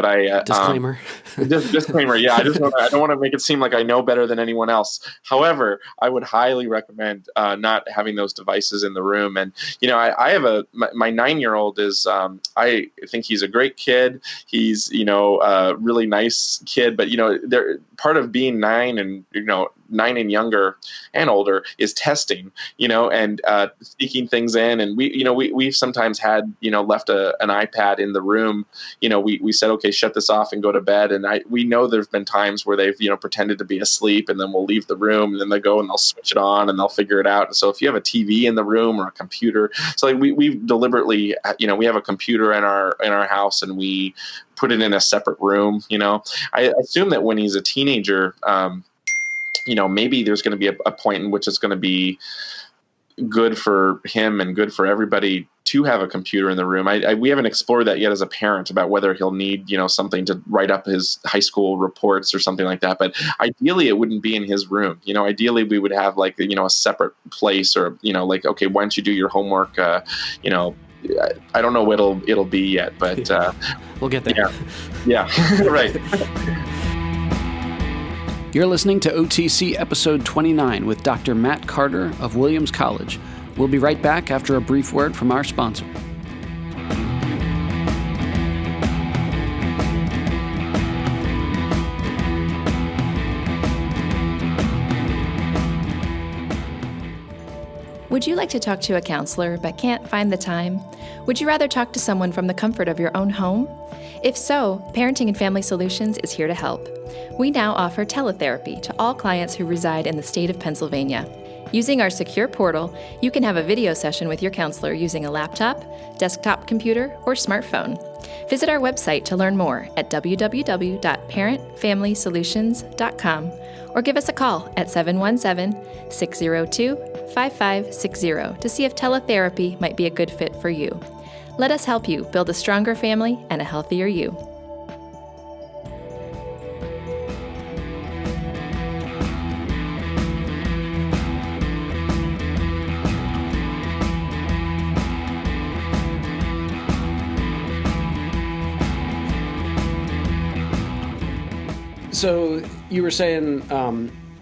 disclaimer. Disclaimer. Yeah. I don't want to make it seem like I know better than anyone else. However, I would highly recommend not having those devices in the room. And, I have my 9-year-old is, I think he's a great kid. He's, a really nice kid, but they're part of being 9 and 9 and younger and older is testing, and sneaking things in. And we've sometimes had left an iPad in the room. We said, okay, shut this off and go to bed. And we know there's been times where they've pretended to be asleep, and then we'll leave the room, and then they go and they'll switch it on and they'll figure it out. And so if you have a TV in the room or a computer, so like we deliberately, we have a computer in our house, and we put it in a separate room. I assume that when he's a teenager, maybe there's going to be a point in which it's going to be good for him and good for everybody to have a computer in the room. We haven't explored that yet as a parent, about whether he'll need, something to write up his high school reports or something like that. But ideally it wouldn't be in his room. Ideally we would have like, a separate place, or, like, okay, why don't you do your homework? I don't know what it'll be yet, but we'll get there. Yeah. Right. You're listening to OTC episode 29 with Dr. Matt Carter of Williams College. We'll be right back after a brief word from our sponsor. Would you like to talk to a counselor but can't find the time? Would you rather talk to someone from the comfort of your own home? If so, Parenting and Family Solutions is here to help. We now offer teletherapy to all clients who reside in the state of Pennsylvania. Using our secure portal, you can have a video session with your counselor using a laptop, desktop computer, or smartphone. Visit our website to learn more at www.parentfamilysolutions.com or give us a call at 717-602-5560 to see if teletherapy might be a good fit for you. Let us help you build a stronger family and a healthier you. So you were saying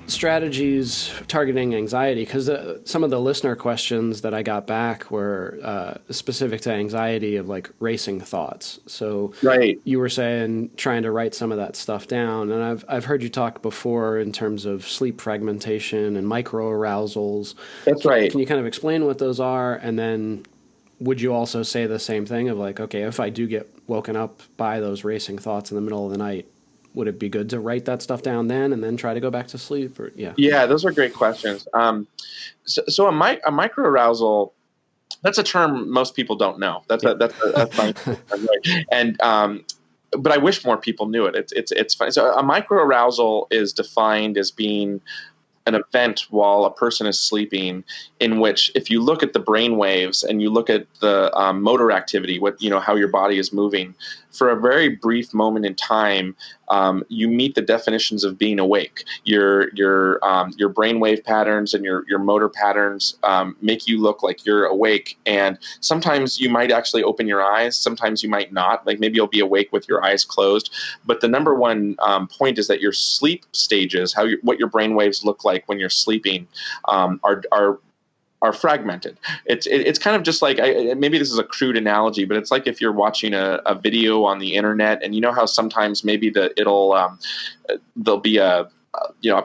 strategies targeting anxiety, because some of the listener questions that I got back were specific to anxiety of like racing thoughts. So Right. you were saying trying to write some of that stuff down, and I've heard you talk before in terms of sleep fragmentation and micro arousals. That's right. Can you kind of explain what those are, and then would you also say the same thing of like, okay, if I do get woken up by those racing thoughts in the middle of the night, would it be good to write that stuff down then and then try to go back to sleep? Or Yeah, those are great questions. So a micro arousal, that's a term most people don't know. That's fine. Right. And but I wish more people knew it. It's fine. So a micro arousal is defined as being an event while a person is sleeping, in which, if you look at the brain waves and you look at the motor activity, how your body is moving, for a very brief moment in time, you meet the definitions of being awake. Your brainwave patterns and your motor patterns make you look like you're awake. And sometimes you might actually open your eyes. Sometimes you might not. Like maybe you'll be awake with your eyes closed. But the number one point is that your sleep stages, what your brainwaves look like when you're sleeping, are fragmented. It's kind of just like, maybe this is a crude analogy, but it's like if you're watching a video on the internet, and you know how sometimes maybe there'll be a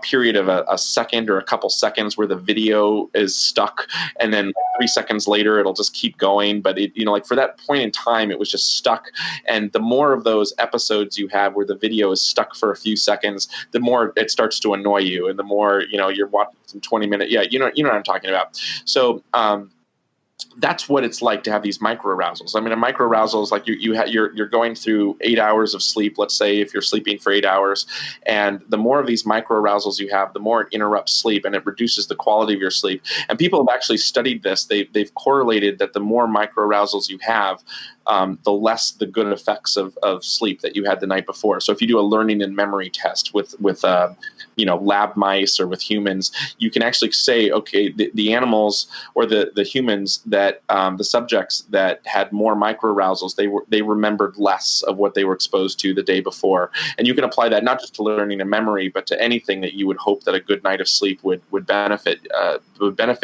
period of a second or a couple seconds where the video is stuck, and then 3 seconds later it'll just keep going. But like for that point in time, it was just stuck. And the more of those episodes you have where the video is stuck for a few seconds, the more it starts to annoy you, and the more you're watching some 20-minute. Yeah, you know what I'm talking about. So that's what it's like to have these micro arousals. I mean, a micro arousal is like you're going through 8 hours of sleep. Let's say if you're sleeping for 8 hours, and the more of these micro arousals you have, the more it interrupts sleep, and it reduces the quality of your sleep. And people have actually studied this. They've correlated that the more micro arousals you have, the less the good effects of sleep that you had the night before. So if you do a learning and memory test with lab mice or with humans, you can actually say, okay, the animals or the humans that the subjects that had more micro arousals, they remembered less of what they were exposed to the day before. And you can apply that not just to learning and memory, but to anything that you would hope that a good night of sleep would benefit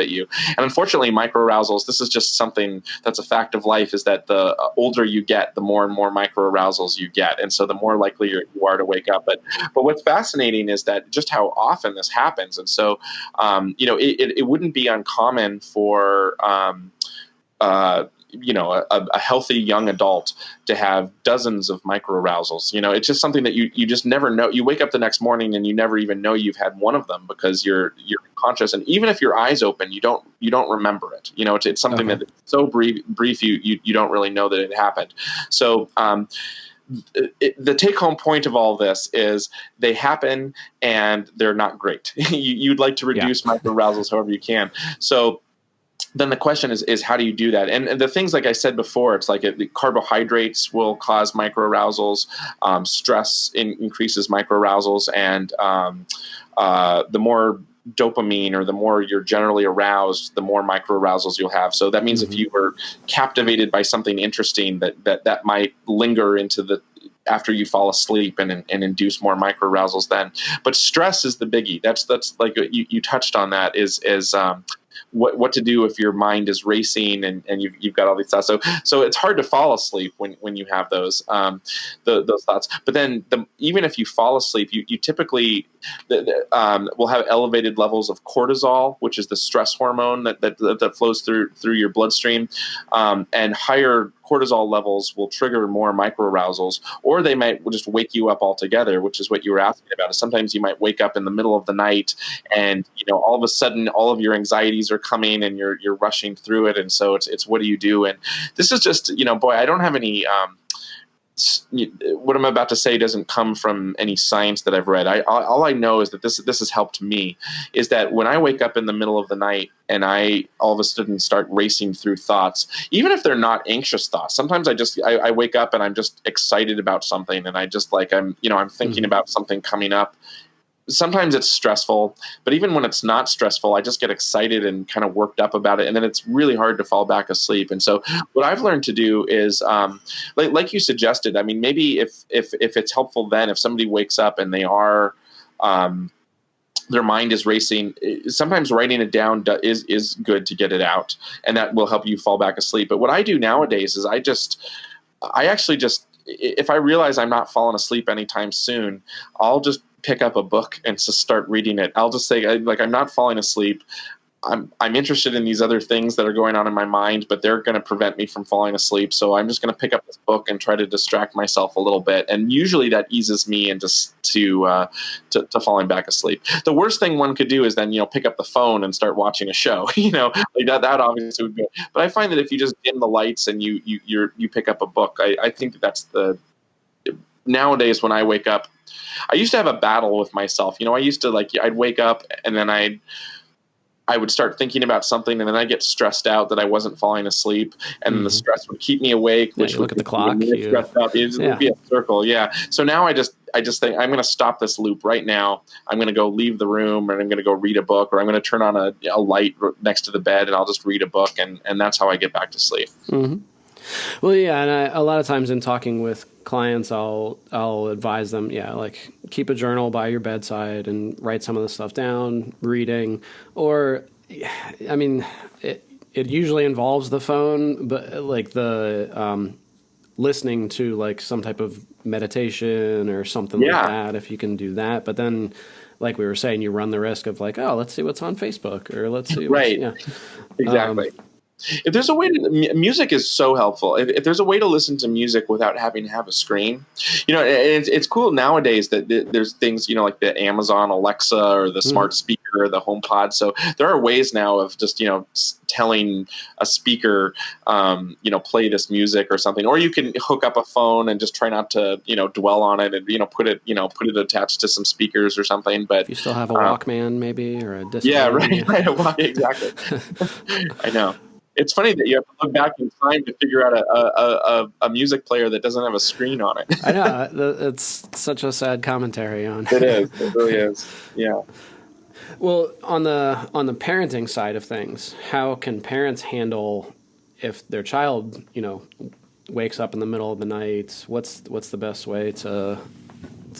you. And unfortunately, micro arousals, this is just something that's a fact of life, is that the older you get, the more and more micro arousals you get, and so the more likely you are to wake up. But what's fascinating is that just how often this happens. And so it wouldn't be uncommon for a healthy young adult to have dozens of micro arousals. It's just something that you just never know. You wake up the next morning and you never even know you've had one of them, because you're conscious. And even if your eyes open, you don't remember it. It's something that is so brief you don't really know that it happened. So the take-home point of all this is they happen and they're not great. You'd like to reduce micro arousals however you can. So then the question is how do you do that? And the things, like I said before, it's like carbohydrates will cause micro arousals, stress increases micro arousals, and the more dopamine, or the more you're generally aroused, the more micro arousals you'll have. So that means if you were captivated by something interesting, that might linger into the after you fall asleep and induce more microarousals then. But stress is the biggie. That's like you touched on that is what to do if your mind is racing and you've got all these thoughts. So it's hard to fall asleep when you have those thoughts. But then even if you fall asleep, you typically will have elevated levels of cortisol, which is the stress hormone that flows through your bloodstream, and higher cortisol levels will trigger more microarousals, or they might just wake you up altogether, which is what you were asking about. Sometimes you might wake up in the middle of the night and all of a sudden all of your anxieties are coming and you're rushing through it. And so it's what do you do? And this is just, boy, I don't have any what I'm about to say doesn't come from any science that I've read. All I know is that this has helped me, is that when I wake up in the middle of the night and I all of a sudden start racing through thoughts, even if they're not anxious thoughts, sometimes I wake up and I'm just excited about something, and I just I'm thinking about something coming up. Sometimes it's stressful, but even when it's not stressful, I just get excited and kind of worked up about it. And then it's really hard to fall back asleep. And so what I've learned to do is, like you suggested, I mean, maybe if it's helpful, then if somebody wakes up and they are, their mind is racing, sometimes writing it down is good to get it out, and that will help you fall back asleep. But what I do nowadays is I actually just, if I realize I'm not falling asleep anytime soon, I'll just pick up a book and just start reading it. I'll just say, I'm not falling asleep. I'm interested in these other things that are going on in my mind, but they're going to prevent me from falling asleep. So I'm just going to pick up this book and try to distract myself a little bit. And usually that eases me into to falling back asleep. The worst thing one could do is then, pick up the phone and start watching a show, that obviously would be, but I find that if you just dim the lights and you pick up a book, I think that's nowadays when I wake up, I used to have a battle with myself. I used to I'd wake up and then I would start thinking about something, and then I get stressed out that I wasn't falling asleep, and the stress would keep me awake. Which look at the clock. Stressed out. It would be a circle. Yeah. So now I just think I'm going to stop this loop right now. I'm going to go leave the room, and I'm going to go read a book, or I'm going to turn on a light next to the bed, and I'll just read a book, and that's how I get back to sleep. Mm-hmm. Well, yeah, and a lot of times in talking with clients, I'll advise them, keep a journal by your bedside and write some of the stuff down, reading, or, I mean, it usually involves the phone, but the listening to some type of meditation or something like that, if you can do that. But then, like we were saying, you run the risk of let's see what's on Facebook, or let's see. Exactly. If there's a way music is so helpful. If there's a way to listen to music without having to have a screen, it's cool nowadays that there's things, like the Amazon Alexa or the smart speaker or the HomePod. So there are ways now of just, telling a speaker, play this music or something, or you can hook up a phone and just try not to, dwell on it and, put it attached to some speakers or something. But you still have a Walkman maybe, or a disc. Yeah, right. Exactly. I know. It's funny that you have to look back in time to figure out a music player that doesn't have a screen on it. I know. It's such a sad commentary on it. Is. It really is. Yeah. Well, on the parenting side of things, how can parents handle if their child, wakes up in the middle of the night? What's the best way to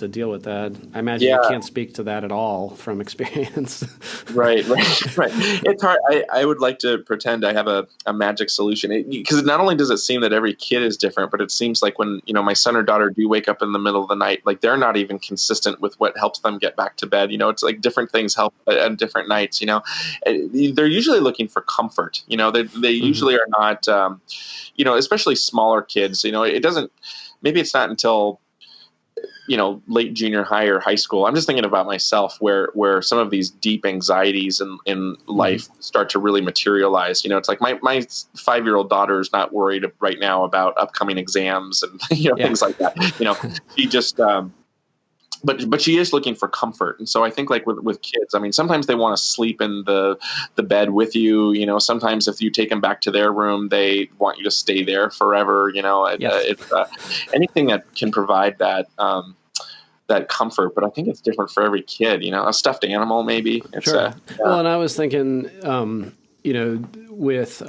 deal with that? I imagine you can't speak to that at all from experience. Right. It's hard. I would like to pretend I have a magic solution, because not only does it seem that every kid is different, but it seems like when, my son or daughter do wake up in the middle of the night, they're not even consistent with what helps them get back to bed. It's like different things help at different nights, they're usually looking for comfort. They usually are not, especially smaller kids, it doesn't, maybe it's not until late junior high or high school. I'm just thinking about myself where some of these deep anxieties in life start to really materialize. It's like my 5-year-old daughter is not worried right now about upcoming exams and, things like that. She just, but she is looking for comfort. And so I think with kids, I mean, sometimes they want to sleep in the bed with you, sometimes if you take them back to their room, they want you to stay there forever. It's anything that can provide that comfort, but I think it's different for every kid, a stuffed animal, maybe. Sure. Well, and I was thinking, with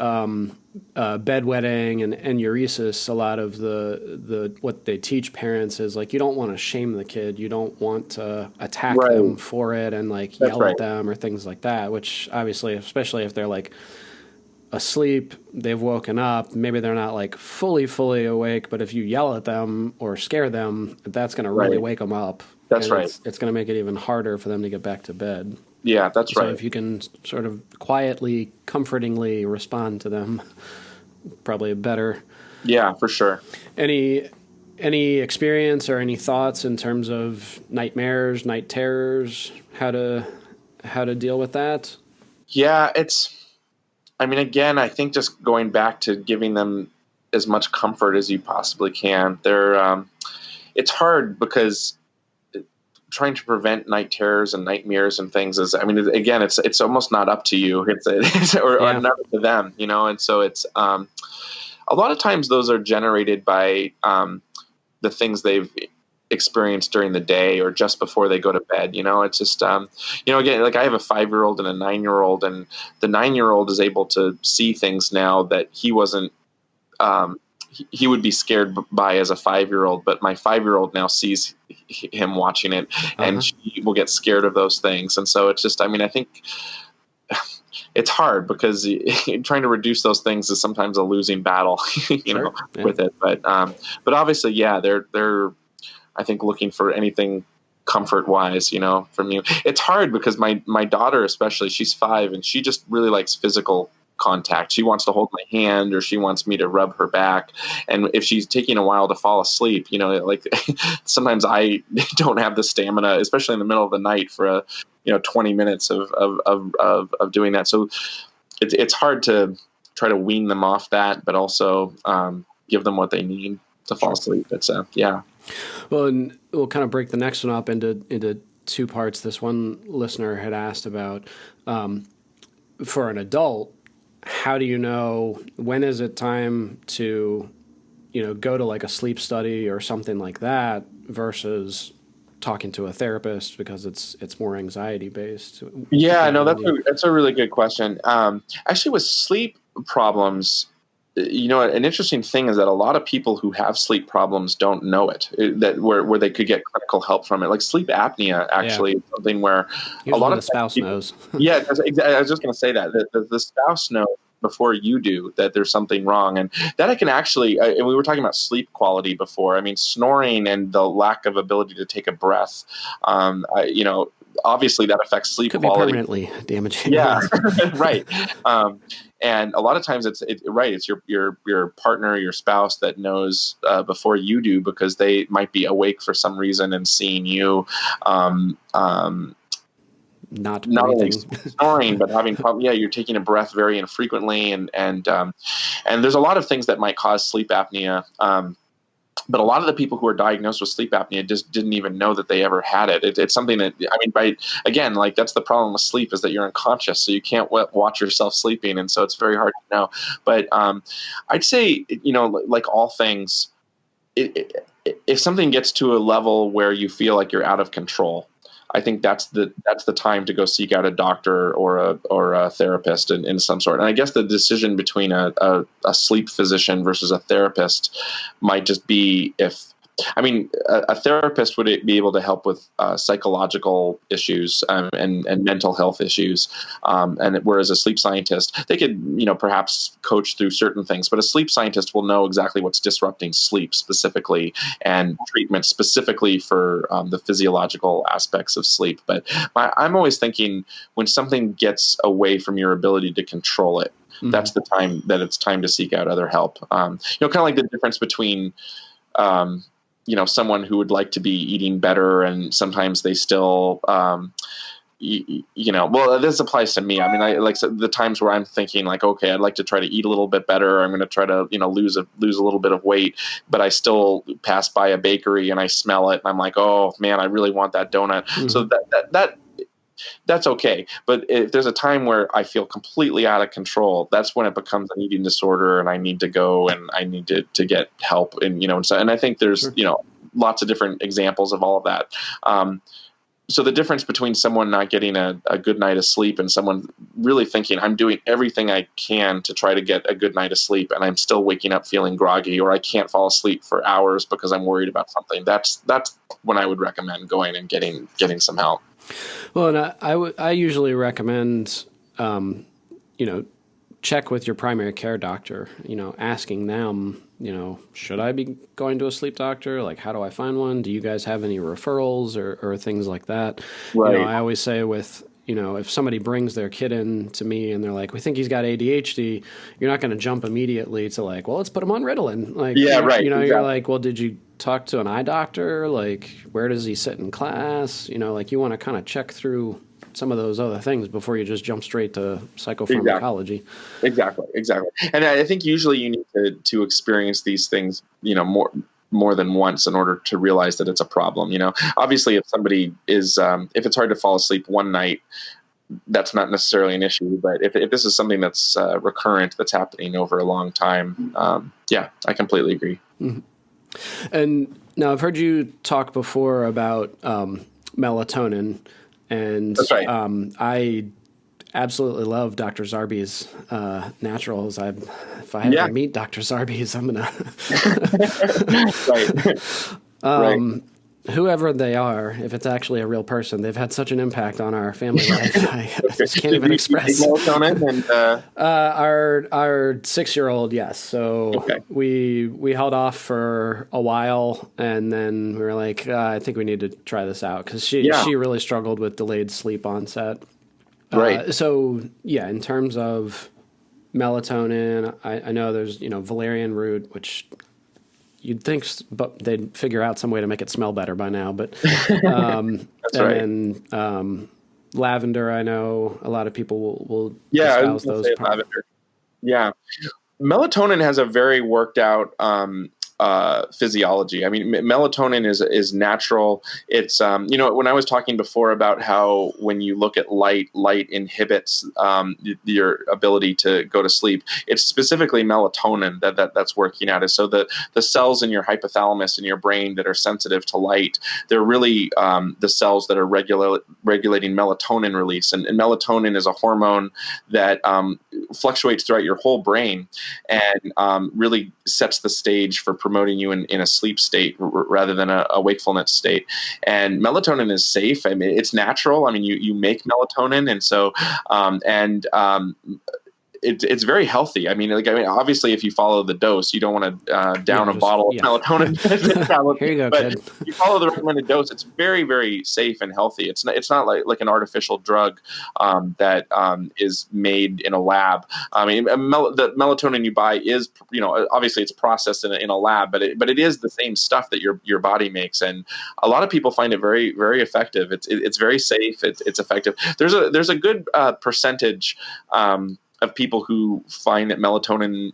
bedwetting and enuresis, a lot of the what they teach parents is like, you don't want to shame the kid. You don't want to attack them for it and like yell at them or things like that, which obviously, especially if they're like asleep, they've woken up, maybe they're not like fully awake, but if you yell at them or scare them, that's going to really wake them up. That's and right. It's going to make it even harder for them to get back to bed. Yeah, that's right. So if you can sort of quietly, comfortingly respond to them, probably better. Yeah, for sure. Any experience or any thoughts in terms of nightmares, night terrors, how to deal with that? Yeah, again, I think just going back to giving them as much comfort as you possibly can. It's hard because trying to prevent night terrors and nightmares and things again, it's almost not up to you. Or not up to them, and so it's a lot of times those are generated by the things they've experienced during the day or just before they go to bed. It's just again, like I have a 5-year-old and a 9-year-old, and the 9-year-old is able to see things now that he wasn't he would be scared by as a 5-year-old, but my 5-year-old now sees him watching it, and she will get scared of those things. And so it's just, I think it's hard because trying to reduce those things is sometimes a losing battle, with it. But obviously, they're I think looking for anything comfort wise, from you. It's hard because my daughter, especially, she's 5 and she just really likes physical contact. She wants to hold my hand or she wants me to rub her back. And if she's taking a while to fall asleep, like sometimes I don't have the stamina, especially in the middle of the night, for 20 minutes of doing that. So it's hard to try to wean them off that, but also give them what they need to fall asleep. It's Well, and we'll kind of break the next one up into 2 parts. This one listener had asked about, for an adult, how do you know when is it time to, go to like a sleep study or something like that versus talking to a therapist because it's more anxiety based? Yeah, no, that's a really good question. Actually, with sleep problems, an interesting thing is that a lot of people who have sleep problems don't know it, that where they could get clinical help from it. Like sleep apnea actually is something where usually a lot the of spouse knows. Yeah, I was just going to say that the spouse knows before you do that there's something wrong. And that I can actually, and we were talking about sleep quality before. Snoring and the lack of ability to take a breath, obviously that affects sleep quality. Be permanently damaging. Yeah, right. And a lot of times it's your partner, your spouse that knows before you do, because they might be awake for some reason and seeing you not only snoring, but having you're taking a breath very infrequently, and there's a lot of things that might cause sleep apnea. But a lot of the people who are diagnosed with sleep apnea just didn't even know that they ever had it. It's something that, that's the problem with sleep, is that you're unconscious. So you can't watch yourself sleeping. And so it's very hard to know. But I'd say, like all things, if something gets to a level where you feel like you're out of control, I think that's the time to go seek out a doctor or a therapist in some sort. And I guess the decision between a sleep physician versus a therapist might just be a therapist would be able to help with psychological issues and mental health issues, and whereas a sleep scientist, they could perhaps coach through certain things, but a sleep scientist will know exactly what's disrupting sleep specifically and treatment specifically for the physiological aspects of sleep. But I'm always thinking when something gets away from your ability to control it, that's the time that it's time to seek out other help. Kind of like the difference between someone who would like to be eating better and sometimes they still, this applies to me. I like the times where I'm thinking like, okay, I'd like to try to eat a little bit better. I'm going to try to, lose a little bit of weight, but I still pass by a bakery and I smell it and I'm like, oh man, I really want that donut. So that's okay. But if there's a time where I feel completely out of control, that's when it becomes an eating disorder and I need to go and I need to get help. And, and I think there's, lots of different examples of all of that. so the difference between someone not getting a good night of sleep and someone really thinking, I'm doing everything I can to try to get a good night of sleep, and I'm still waking up feeling groggy, or I can't fall asleep for hours because I'm worried about something. That's when I would recommend going and getting some help. Well, and I usually recommend, check with your primary care doctor, asking them, should I be going to a sleep doctor? Like, how do I find one? Do you guys have any referrals or things like that? Right. I always say with, if somebody brings their kid in to me and they're like, we think he's got ADHD, you're not going to jump immediately to like, well, let's put him on Ritalin. Like, yeah, right. Exactly. Exactly. You're like, well, did you talk to an eye doctor? Like, where does he sit in class? Like you want to kind of check through some of those other things before you just jump straight to psychopharmacology. Exactly. And I think usually you need to experience these things, more than once in order to realize that it's a problem. Obviously if somebody is, if it's hard to fall asleep one night, that's not necessarily an issue. But if this is something that's recurrent, that's happening over a long time, I completely agree. Mm-hmm. And now I've heard you talk before about melatonin. And that's right. I absolutely love Dr. Zarbi's naturals. If I ever meet Dr. Zarbi's, I'm gonna right. Whoever they are, if it's actually a real person, they've had such an impact on our family life. I just can't even express. Our 6-year-old, yes. So we held off for a while, and then we were like, I think we need to try this out because she really struggled with delayed sleep onset. Right. So in terms of melatonin, I know there's valerian root, which you'd think, but they'd figure out some way to make it smell better by now. But that's right. And then lavender, I know a lot of people will espouse those. Lavender. Yeah, melatonin has a very worked out physiology. I mean, melatonin is natural. It's when I was talking before about how when you look at light inhibits your ability to go to sleep. It's specifically melatonin that's working out. So the cells in your hypothalamus in your brain that are sensitive to light, they're really the cells that are regulating melatonin release. And melatonin is a hormone that fluctuates throughout your whole brain and really sets the stage for promoting you in a sleep state rather than a wakefulness state. And melatonin is safe. I mean, it's natural. I mean, you make melatonin, and so it's very healthy. I mean, obviously, if you follow the dose, you don't want to down a bottle of melatonin. Here you go, but kid. If you follow the recommended dose, it's very, very safe and healthy. It's not like an artificial drug that is made in a lab. I mean, the melatonin you buy is, obviously it's processed in a lab, but it is the same stuff that your body makes, and a lot of people find it very, very effective. It's very safe. It's effective. There's a good percentage of people who find that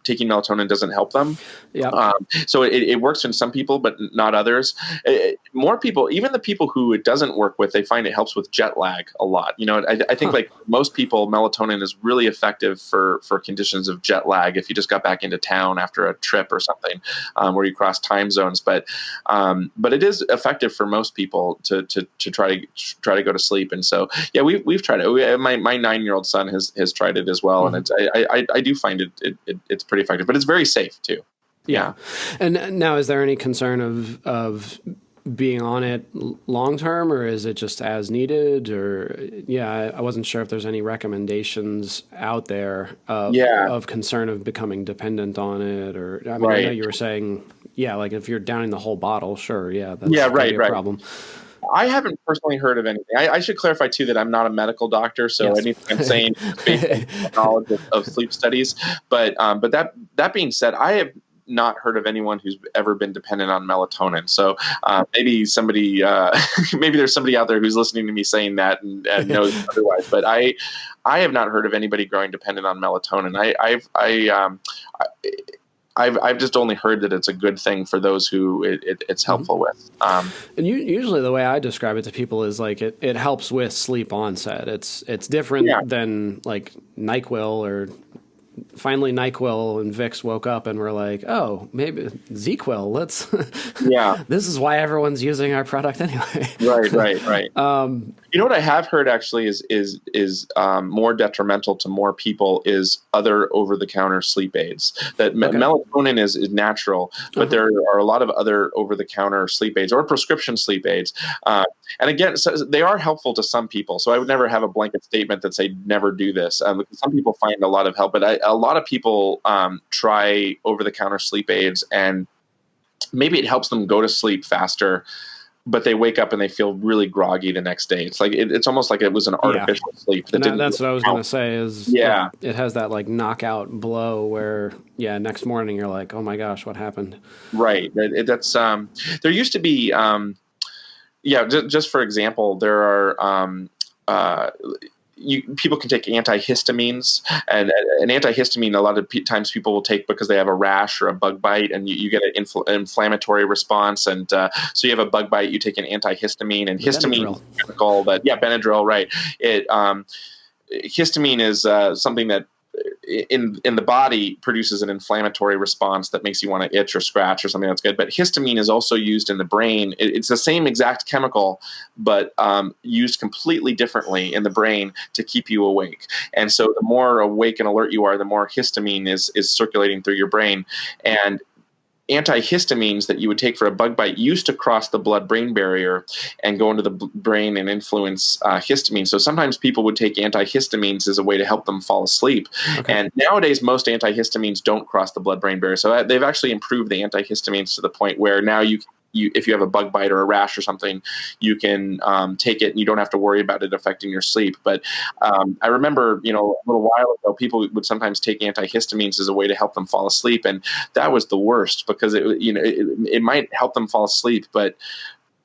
taking melatonin doesn't help them. Yeah. So it works in some people, but not others. More people, even the people who it doesn't work with, they find it helps with jet lag a lot. I think like most people, melatonin is really effective for conditions of jet lag. If you just got back into town after a trip or something, where you cross time zones, but it is effective for most people to try to go to sleep. And so, we've tried it. My 9-year-old son has tried it as well. And I do find it's pretty effective, but it's very safe too. Yeah. And now, is there any concern of being on it long term, or is it just as needed? Or I wasn't sure if there's any recommendations out there of concern of becoming dependent on it, or I mean, I know you were saying like if you're downing the whole bottle, sure, that's a problem. I haven't personally heard of anything. I should clarify too that I'm not a medical doctor, so anything I'm saying is based on knowledge of sleep studies. But that being said, I have not heard of anyone who's ever been dependent on melatonin. So maybe there's somebody out there who's listening to me saying that and knows otherwise. But I have not heard of anybody growing dependent on melatonin. I've just only heard that it's a good thing for those who it's helpful with. And usually the way I describe it to people is like it helps with sleep onset. It's different than like NyQuil or finally NyQuil and Vicks woke up and were like, oh, maybe ZQuil. Let's. Yeah. This is why everyone's using our product anyway. Right. You know what I have heard actually is more detrimental to more people is other over-the-counter sleep aids. That melatonin is natural, but there are a lot of other over-the-counter sleep aids or prescription sleep aids. And again, so they are helpful to some people. So I would never have a blanket statement that say never do this. Because some people find a lot of help, but a lot of people try over-the-counter sleep aids, and maybe it helps them go to sleep faster, but they wake up and they feel really groggy the next day. It's like it's almost like it was an artificial sleep. That's what I was going to say. Is it has that like knockout blow where next morning you're like, oh my gosh, what happened? Right. That's there used to be just for example, there are people can take antihistamines, and an antihistamine a lot of times people will take because they have a rash or a bug bite, and you get an inflammatory response. And so you have a bug bite, you take an antihistamine, and histamine is chemical that Benadryl, right? Histamine is something that in the body produces an inflammatory response that makes you want to itch or scratch or something that's good. But histamine is also used in the brain. It's the same exact chemical, but used completely differently in the brain to keep you awake. And so the more awake and alert you are, the more histamine is circulating through your brain. And antihistamines that you would take for a bug bite used to cross the blood-brain barrier and go into the brain and influence histamine. So sometimes people would take antihistamines as a way to help them fall asleep. Okay. And nowadays, most antihistamines don't cross the blood-brain barrier. So they've actually improved the antihistamines to the point where now if you have a bug bite or a rash or something, you can take it and you don't have to worry about it affecting your sleep. But I remember, a little while ago, people would sometimes take antihistamines as a way to help them fall asleep. And that was the worst because it might help them fall asleep, but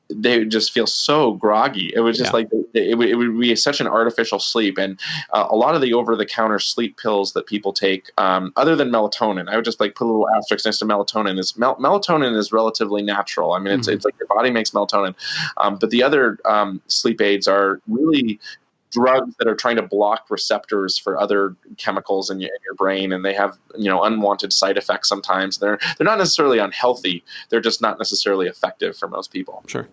they would just feel so groggy. It was just like it would be such an artificial sleep. And a lot of the over-the-counter sleep pills that people take, other than melatonin, I would just like put a little asterisk next to melatonin. Melatonin is relatively natural. I mean, it's like your body makes melatonin, but the other sleep aids are really drugs that are trying to block receptors for other chemicals in your brain, and they have unwanted side effects sometimes. They're not necessarily unhealthy, they're just not necessarily effective for most people. Sure.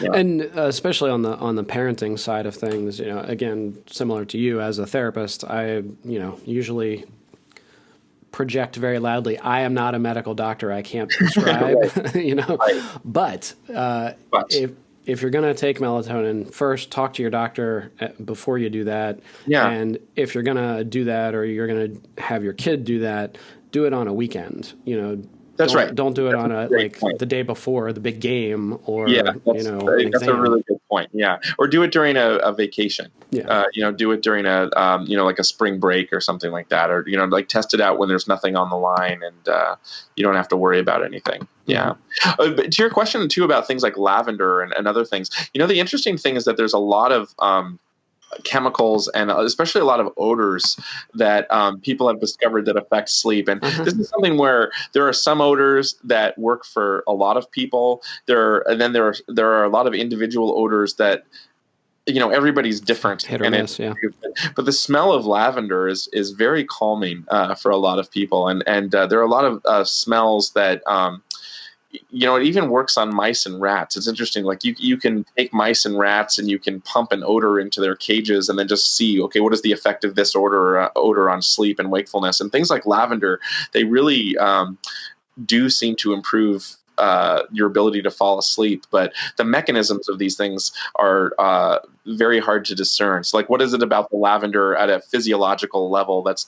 And especially on the parenting side of things, again, similar to you as a therapist, I usually project very loudly, I am not a medical doctor, I can't prescribe. Right. But if you're going to take melatonin, first talk to your doctor before you do that. Yeah. And if you're going to do that, or you're going to have your kid do that, do it on a weekend. That's right. Don't do it on the day before the big game, or that's a really good point. Yeah, or do it during a vacation. Yeah, do it during a like a spring break or something like that, or like test it out when there's nothing on the line and you don't have to worry about anything. Yeah. But to your question too about things like lavender and other things, the interesting thing is that there's a lot of chemicals and especially a lot of odors that people have discovered that affect sleep. And this is something where there are some odors that work for a lot of people. There are a lot of individual odors that everybody's different. Hit or miss, yeah. But the smell of lavender is very calming for a lot of people. And there are a lot of smells that it even works on mice and rats. It's interesting. Like you can take mice and rats and you can pump an odor into their cages and then just see, okay, what is the effect of this odor on sleep and wakefulness? And things like lavender, they really do seem to improve your ability to fall asleep, but the mechanisms of these things are very hard to discern. So, like, what is it about the lavender at a physiological level that's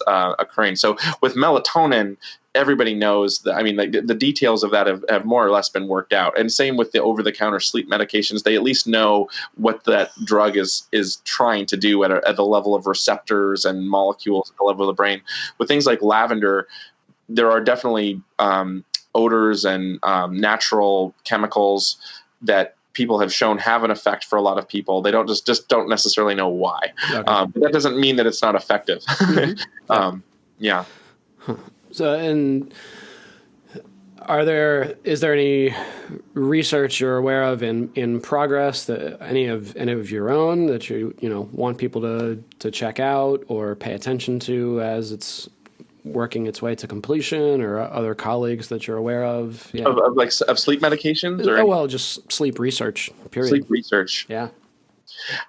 occurring? So, with melatonin, everybody knows that. I mean, like the details of that have more or less been worked out. And same with the over-the-counter sleep medications; they at least know what that drug is trying to do at the level of receptors and molecules at the level of the brain. With things like lavender, there are definitely odors and natural chemicals that people have shown have an effect for a lot of people. They don't just don't necessarily know why. Okay. But that doesn't mean that it's not effective. Mm-hmm. Yeah. So, and Is there any research you're aware of in progress, that any of your own that you want people to check out or pay attention to as it's working its way to completion, or other colleagues that you're aware of? Yeah. Of sleep medications, or just sleep research, period. sleep research. Yeah.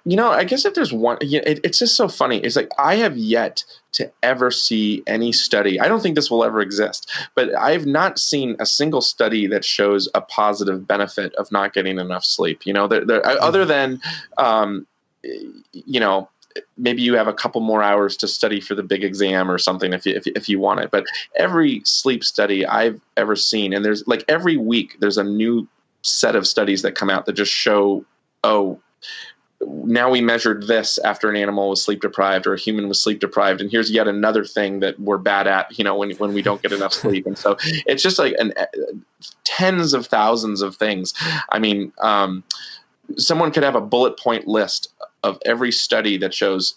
I guess if there's one, it's just so funny. It's like I have yet to ever see any study. I don't think this will ever exist, but I've not seen a single study that shows a positive benefit of not getting enough sleep. Other than, maybe you have a couple more hours to study for the big exam or something if you want it. But every sleep study I've ever seen, and there's like every week there's a new set of studies that come out that just show, now we measured this after an animal was sleep deprived or a human was sleep deprived, and here's yet another thing that we're bad at, when we don't get enough sleep. And so it's just like tens of thousands of things. I mean, someone could have a bullet point list of every study that shows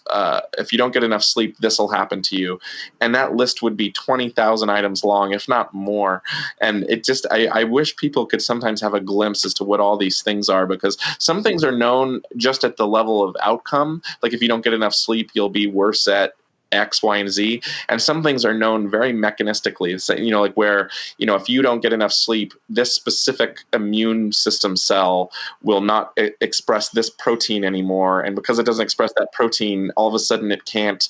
if you don't get enough sleep, this will happen to you. And that list would be 20,000 items long, if not more. And it just, I wish people could sometimes have a glimpse as to what all these things are, because some things are known just at the level of outcome. Like if you don't get enough sleep, you'll be worse at X, Y, and Z. And some things are known very mechanistically. So, like where, if you don't get enough sleep, this specific immune system cell will not express this protein anymore. And because it doesn't express that protein, all of a sudden it can't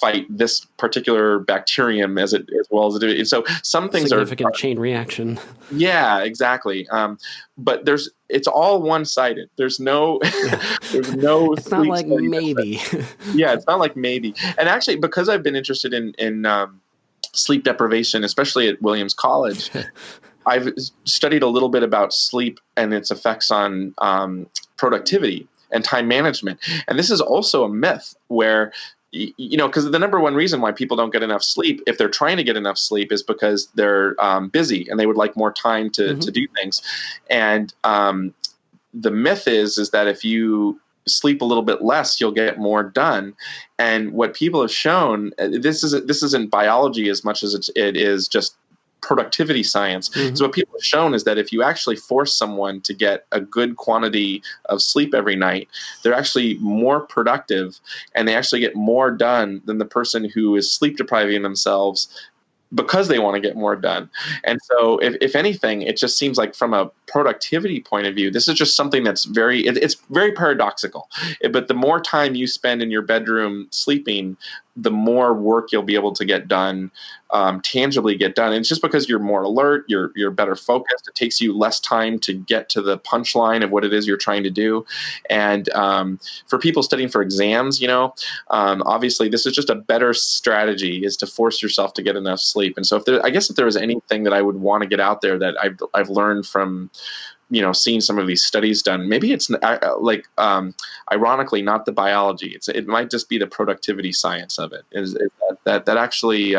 fight this particular bacterium as well as it is. So some things significant chain reaction. Yeah, exactly. But it's all one-sided. There's no It's not like maybe. Yeah, it's not like maybe. And actually, because I've been interested in sleep deprivation, especially at Williams College, I've studied a little bit about sleep and its effects on productivity and time management. And this is also a myth where, because the number one reason why people don't get enough sleep, if they're trying to get enough sleep, is because they're busy and they would like more time to do things. And the myth is that if you sleep a little bit less, you'll get more done. And what people have shown, this isn't biology as much as it is just productivity science. So what people have shown is that if you actually force someone to get a good quantity of sleep every night, they're actually more productive and they actually get more done than the person who is sleep depriving themselves because they want to get more done. And so if anything, it just seems like from a productivity point of view, this is just something that's it's very paradoxical. But the more time you spend in your bedroom sleeping, the more work you'll be able to get done, tangibly get done. And it's just because you're more alert, you're better focused. It takes you less time to get to the punchline of what it is you're trying to do. And for people studying for exams, obviously this is just a better strategy, is to force yourself to get enough sleep. And so if there was anything that I would want to get out there that I've learned from seeing some of these studies done, maybe it's ironically not the biology. It might just be the productivity science of it. Is that actually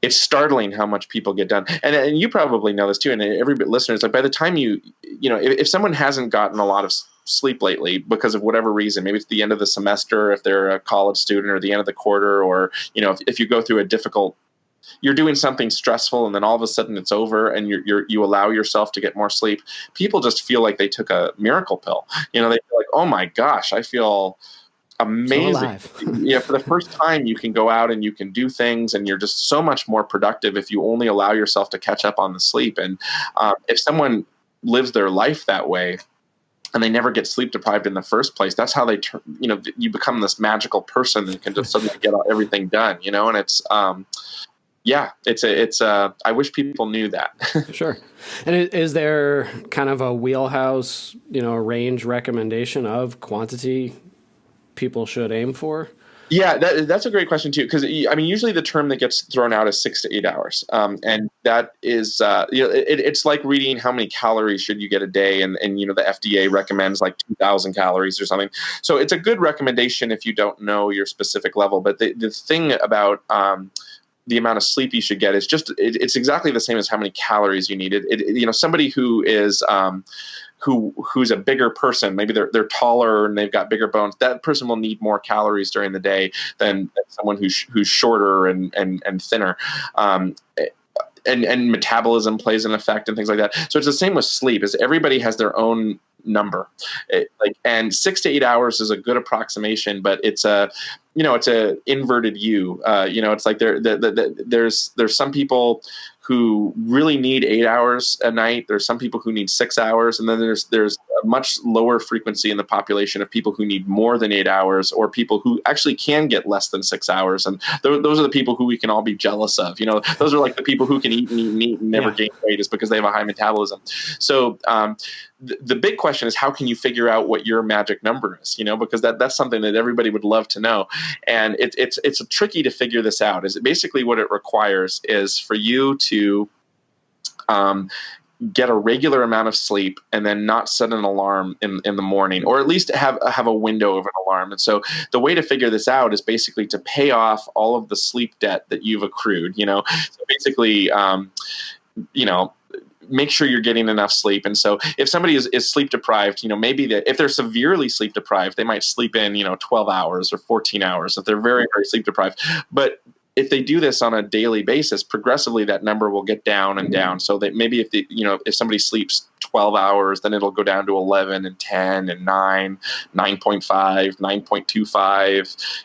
it's startling how much people get done. And you probably know this too. And every listener, it's like by the time if someone hasn't gotten a lot of sleep lately because of whatever reason, maybe it's the end of the semester, if they're a college student, or the end of the quarter, or if you go through you're doing something stressful and then all of a sudden it's over and you allow yourself to get more sleep, people just feel like they took a miracle pill. They feel like, oh my gosh, I feel amazing. Yeah, for the first time you can go out and you can do things and you're just so much more productive if you only allow yourself to catch up on the sleep. And if someone lives their life that way and they never get sleep deprived in the first place, that's how they turn, you become this magical person that can just suddenly get everything done, and it's I wish people knew that. Sure. And is there kind of a wheelhouse, range recommendation of quantity people should aim for? Yeah, that's a great question too, because usually the term that gets thrown out is 6 to 8 hours, and that is it's like reading how many calories should you get a day, and the FDA recommends like 2,000 calories or something. So it's a good recommendation if you don't know your specific level. But the thing about the amount of sleep you should get is just it's exactly the same as how many calories you need. Somebody who is who's a bigger person, maybe they're taller and they've got bigger bones, that person will need more calories during the day than someone who's shorter and thinner. and metabolism plays an effect and things like that. So it's the same with sleep. Is everybody has their own number, and 6 to 8 hours is a good approximation, but it's a inverted U. It's like there's some people who really need 8 hours a night. There's some people who need 6 hours, and then there's a much lower frequency in the population of people who need more than 8 hours, or people who actually can get less than 6 hours. And those are the people who we can all be jealous of. Those are like the people who can eat and eat and eat and never gain weight, is because they have a high metabolism. So the big question is, how can you figure out what your magic number is? Because that's something that everybody would love to know. And it's tricky to figure this out. Is basically what it requires is for you to get a regular amount of sleep, and then not set an alarm in the morning, or at least have a window of an alarm. And so the way to figure this out is basically to pay off all of the sleep debt that you've accrued. So basically, make sure you're getting enough sleep. And so if somebody is sleep deprived, maybe if they're severely sleep deprived, they might sleep in 12 hours or 14 hours if they're very, very sleep deprived. But if they do this on a daily basis, progressively that number will get down and down. So that maybe if somebody sleeps 12 hours, then it'll go down to 11 and 10 and 9, 9.5, 9.25,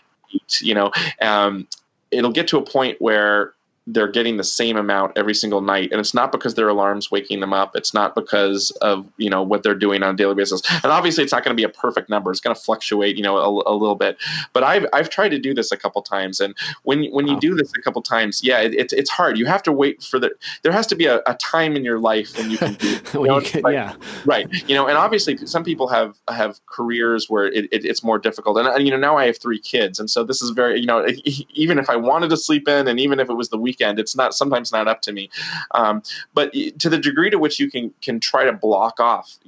8, it'll get to a point where they're getting the same amount every single night. And it's not because their alarm's waking them up. It's not because of, what they're doing on a daily basis. And obviously it's not going to be a perfect number. It's going to fluctuate, a little bit. But I've tried to do this a couple times. And when you do this a couple times, it's hard. You have to wait for there has to be a time in your life when you can do it. Right. And obviously some people have careers where it's more difficult. And now I have 3 kids. And so this is very, even if I wanted to sleep in, and even if it was the weekend, it's sometimes not up to me. But to the degree to which you can try to block off,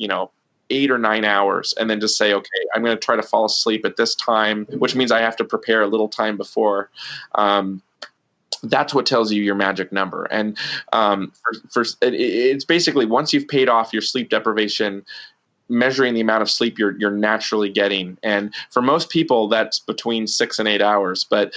8 or 9 hours, and then just say, okay, I'm going to try to fall asleep at this time, which means I have to prepare a little time before. That's what tells you your magic number. And it's basically, once you've paid off your sleep deprivation, measuring the amount of sleep you're naturally getting. And for most people, that's between 6 and 8 hours. But,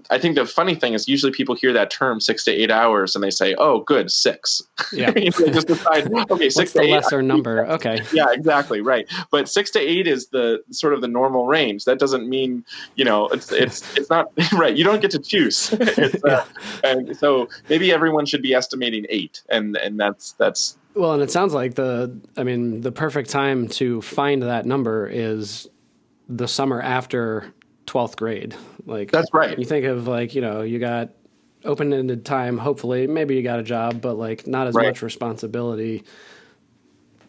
I think the funny thing is usually people hear that term 6 to 8 hours and they say, oh, good, 6. Yeah. They just decide, okay, 6 to 8. What's the lesser number? Okay. Yeah, exactly. Right. But 6 to 8 is the sort of the normal range. That doesn't mean, it's not right. You don't get to choose. And so maybe everyone should be estimating 8. And that's, well, and it sounds like the perfect time to find that number is the summer after 12th grade. Like, that's right. You think of you got open-ended time, hopefully, maybe you got a job, but not as much responsibility.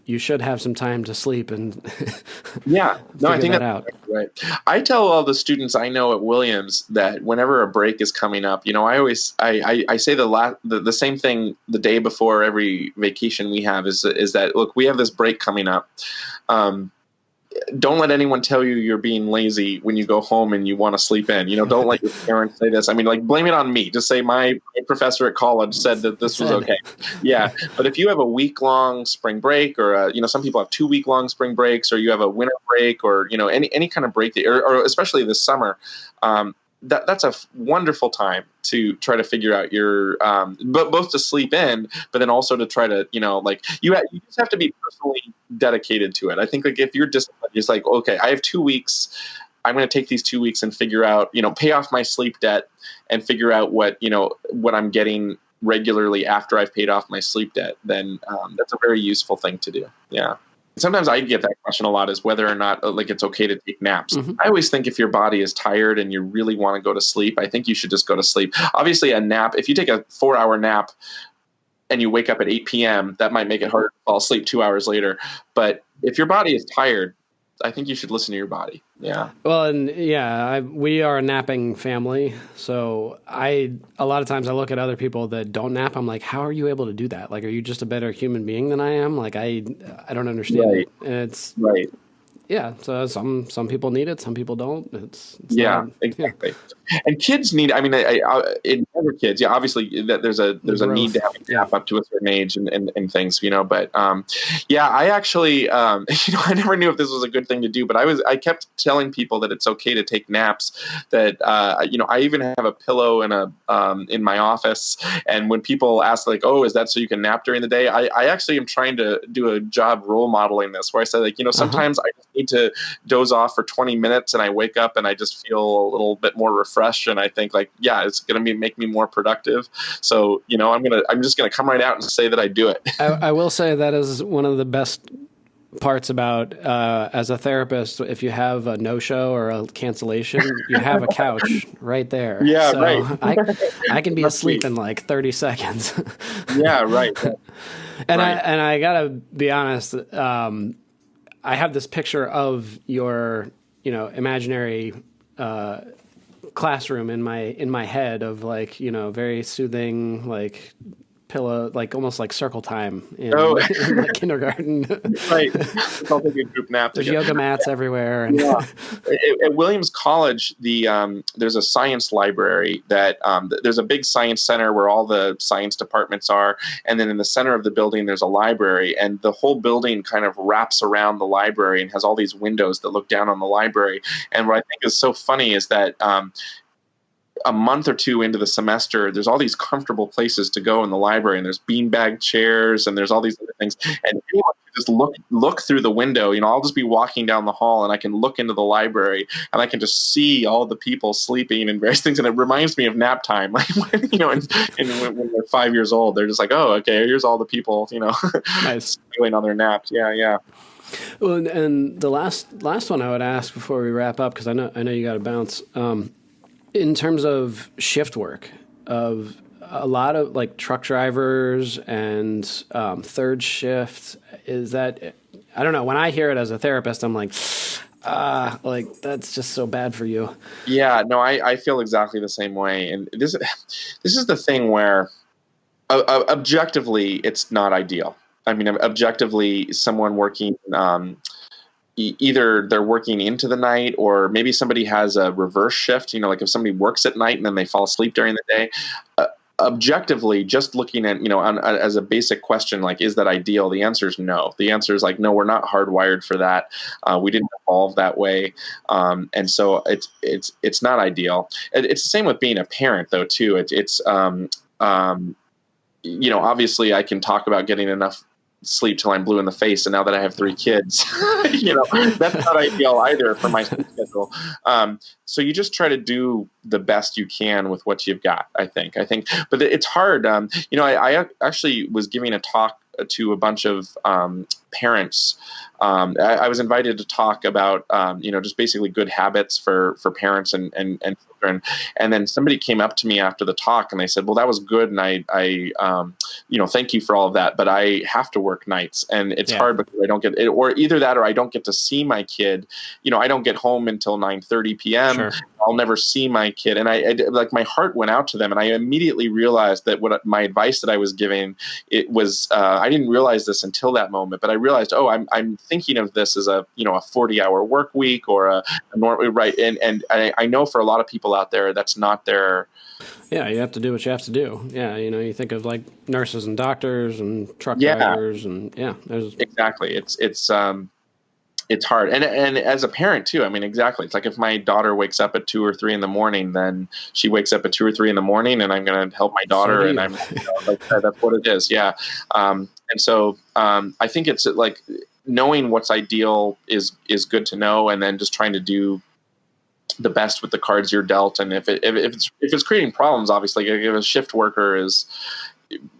You should have some time to sleep and I think that out. Right. I tell all the students I know at Williams that whenever a break is coming up, I always I say the same thing the day before every vacation we have is that, look, we have this break coming up. Don't let anyone tell you you're being lazy when you go home and you want to sleep in. Don't let your parents say this. I mean, blame it on me. Just say my professor at college said that this was okay. Yeah. But if you have a week-long spring break, or some people have 2-week-long spring breaks, or you have a winter break, or any kind of break, or especially this summer, that's a wonderful time to try to figure out your, but both to sleep in, but then also to try to, you just have to be personally dedicated to it. I think if you're disciplined, it's like, okay, I have 2 weeks. I'm going to take these 2 weeks and figure out, pay off my sleep debt and figure out what I'm getting regularly after I've paid off my sleep debt. Then that's a very useful thing to do. Yeah. Sometimes I get that question a lot, is whether or not it's okay to take naps. Mm-hmm. I always think if your body is tired and you really want to go to sleep, I think you should just go to sleep. Obviously a nap, if you take a 4-hour nap and you wake up at 8 p.m., that might make it harder to fall asleep 2 hours later. But if your body is tired, I think you should listen to your body. Yeah. Well, and we are a napping family. So a lot of times I look at other people that don't nap. I'm like, how are you able to do that? Are you just a better human being than I am? I don't understand it. And it's right. Yeah, so some people need it, some people don't. It's Yeah, not, exactly. And kids need. I mean, in younger kids, yeah, obviously that there's a need to growth. have a Yeah. nap up to a certain age and things, But yeah, I actually, I never knew if this was a good thing to do, but I kept telling people that it's okay to take naps. That I even have a pillow in my office, and when people ask like, "Oh, is that so you can nap during the day?" I actually am trying to do a job role modeling this, where I say like, sometimes I just need to doze off for 20 minutes and I wake up and I just feel a little bit more refreshed, and I think like, yeah, it's going to make me more productive. So, I'm just going to come right out and say that I do it. I will say that is one of the best parts about as a therapist. If you have a no-show or a cancellation, you have a couch right there. Yeah, so right. I can be That's asleep sweet. in like 30 seconds. Yeah, right. And Right. I gotta be honest. I have this picture of your, imaginary classroom in my head of like, very soothing, like pillow, like almost like circle time in, Oh. in like kindergarten. Right. It's all take a group nap There's together. yoga mats everywhere. And Yeah. At Williams College, there's a science library that there's a big science center where all the science departments are, and then in the center of the building there's a library, and the whole building kind of wraps around the library and has all these windows that look down on the library. And what I think is so funny is that a month or two into the semester, there's all these comfortable places to go in the library, and there's beanbag chairs, and there's all these other things. And anyone can just look through the window. I'll just be walking down the hall, and I can look into the library, and I can just see all the people sleeping and various things. And it reminds me of nap time, like when when they're 5 years old, they're just like, oh, okay, here's all the people, nice. sleeping on their naps. Yeah, yeah. Well, and the last one I would ask before we wrap up, because I know you got to bounce. In terms of shift work, of a lot of like truck drivers and third shift, is that, I don't know, when I hear it as a therapist, I'm like that's just so bad for you. Yeah, no, I feel exactly the same way. And this is the thing where objectively it's not ideal. I mean, objectively, someone working either they're working into the night, or maybe somebody has a reverse shift, like if somebody works at night and then they fall asleep during the day. Objectively, just looking at, as a basic question, like, is that ideal? The answer is no. The answer is like, no, we're not hardwired for that. We didn't evolve that way. And so it's not ideal. It's the same with being a parent though, too. Obviously I can talk about getting enough sleep till I'm blue in the face, and now that I have 3 kids, that's not ideal either for my sleep schedule. So you just try to do the best you can with what you've got, I think, but it's hard. I actually was giving a talk to a bunch of parents. I was invited to talk about, just basically good habits for parents and children. And then somebody came up to me after the talk and they said, well, that was good. And I thank you for all of that, but I have to work nights, and it's hard because I don't get it, or either that, or I don't get to see my kid. I don't get home until 9:30 p.m. Sure. I'll never see my kid. And I like, my heart went out to them, and I immediately realized that what my advice that I was giving, it was, I didn't realize this until that moment, but I realized, oh, I'm thinking of this as a 40-hour work week, or a normal, right. And I know for a lot of people out there, that's not their. Yeah, you have to do what you have to do. Yeah, you think of like nurses and doctors and truck drivers, and there's exactly. It's hard, and as a parent too. I mean, exactly. It's like if my daughter wakes up at 2 or 3 in the morning, then she wakes up at 2 or 3 in the morning, and I'm going to help my daughter, and I'm that's what it is. Yeah, and so I think it's like knowing what's ideal is good to know, and then just trying to do the best with the cards you're dealt. And if it's creating problems, obviously, if a shift worker is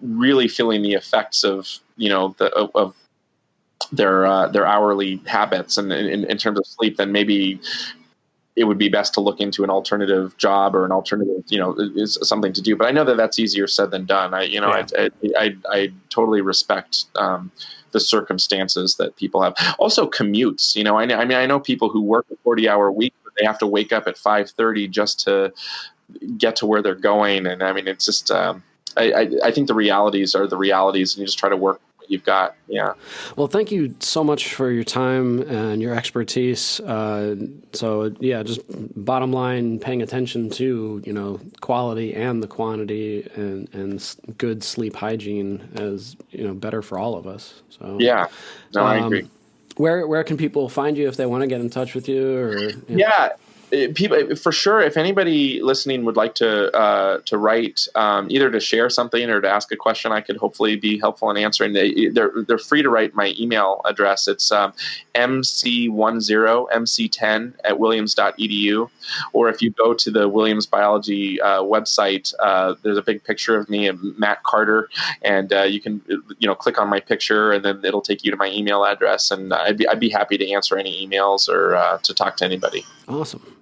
really feeling the effects of of their hourly habits and in terms of sleep, then maybe it would be best to look into an alternative job or an alternative, is something to do. But I know that that's easier said than done. I totally respect the circumstances that people have. Also commutes, I know people who work a 40-hour week, but they have to wake up at 5:30 just to get to where they're going. And I mean, it's just, I think the realities are the realities, and you just try to work what you've got. Yeah. Well, thank you so much for your time and your expertise. Just bottom line, paying attention to, quality and the quantity and good sleep hygiene is, better for all of us. So Yeah. No, I agree. Where can people find you if they want to get in touch with you? Or People, for sure, if anybody listening would like to write, either to share something or to ask a question, I could hopefully be helpful in answering. They're free to write my email address. It's mc10 or if you go to the Williams Biology website, there's a big picture of me, Matt Carter, and you can click on my picture, and then it'll take you to my email address, and I'd be happy to answer any emails or to talk to anybody. Awesome.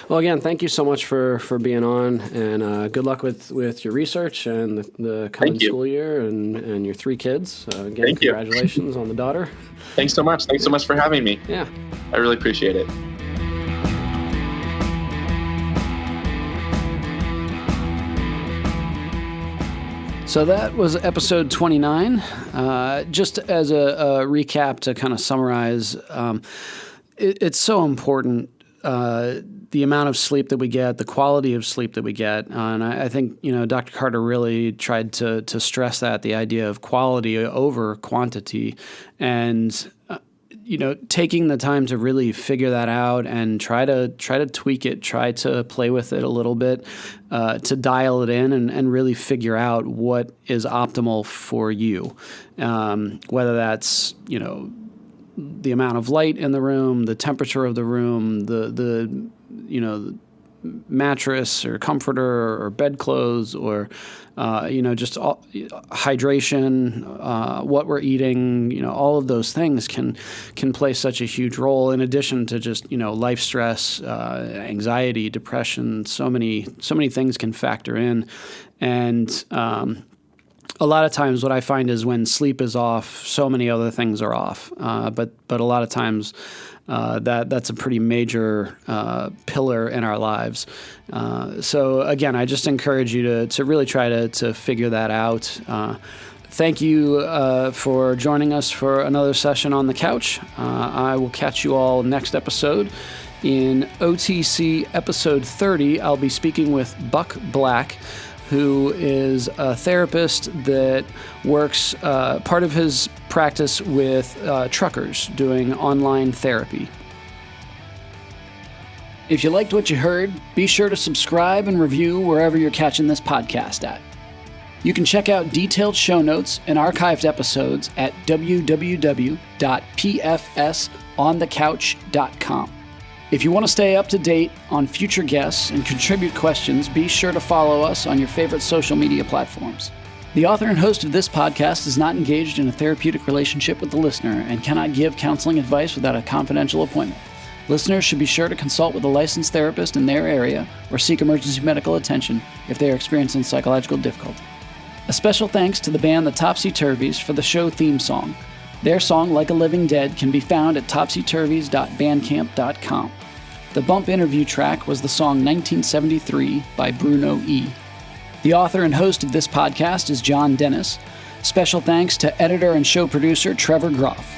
Well, again, thank you so much for being on, and good luck with your research and the coming school year and your 3 kids. Again, congratulations on the daughter. Thanks so much. Thanks so much for having me. Yeah. I really appreciate it. So that was episode 29. Just as a recap to kind of summarize, it's so important, the amount of sleep that we get, the quality of sleep that we get. And I think, Dr. Carter really tried to stress that, the idea of quality over quantity, and taking the time to really figure that out and try to tweak it, try to play with it a little bit, to dial it in and really figure out what is optimal for you. Whether that's, the amount of light in the room, the temperature of the room, the mattress or comforter or bedclothes, or just hydration, what we're eating, all of those things can play such a huge role, in addition to just life stress, anxiety, depression. So many things can factor in, and a lot of times what I find is when sleep is off, so many other things are off. But a lot of times that's a pretty major pillar in our lives. So again, I just encourage you to really try to figure that out. Thank you for joining us for another session on the couch. I will catch you all next episode. In OTC episode 30, I'll be speaking with Buck Black, who is a therapist that works part of his practice with truckers doing online therapy. If you liked what you heard, be sure to subscribe and review wherever you're catching this podcast at. You can check out detailed show notes and archived episodes at www.pfsonthecouch.com. If you want to stay up to date on future guests and contribute questions, be sure to follow us on your favorite social media platforms. The author and host of this podcast is not engaged in a therapeutic relationship with the listener and cannot give counseling advice without a confidential appointment. Listeners should be sure to consult with a licensed therapist in their area or seek emergency medical attention if they are experiencing psychological difficulty. A special thanks to the band The Topsy-Turvies for the show theme song. Their song, Like a Living Dead, can be found at topsyturvies.bandcamp.com. The bump interview track was the song 1973 by Bruno E. The author and host of this podcast is John Dennis. Special thanks to editor and show producer Trevor Groff.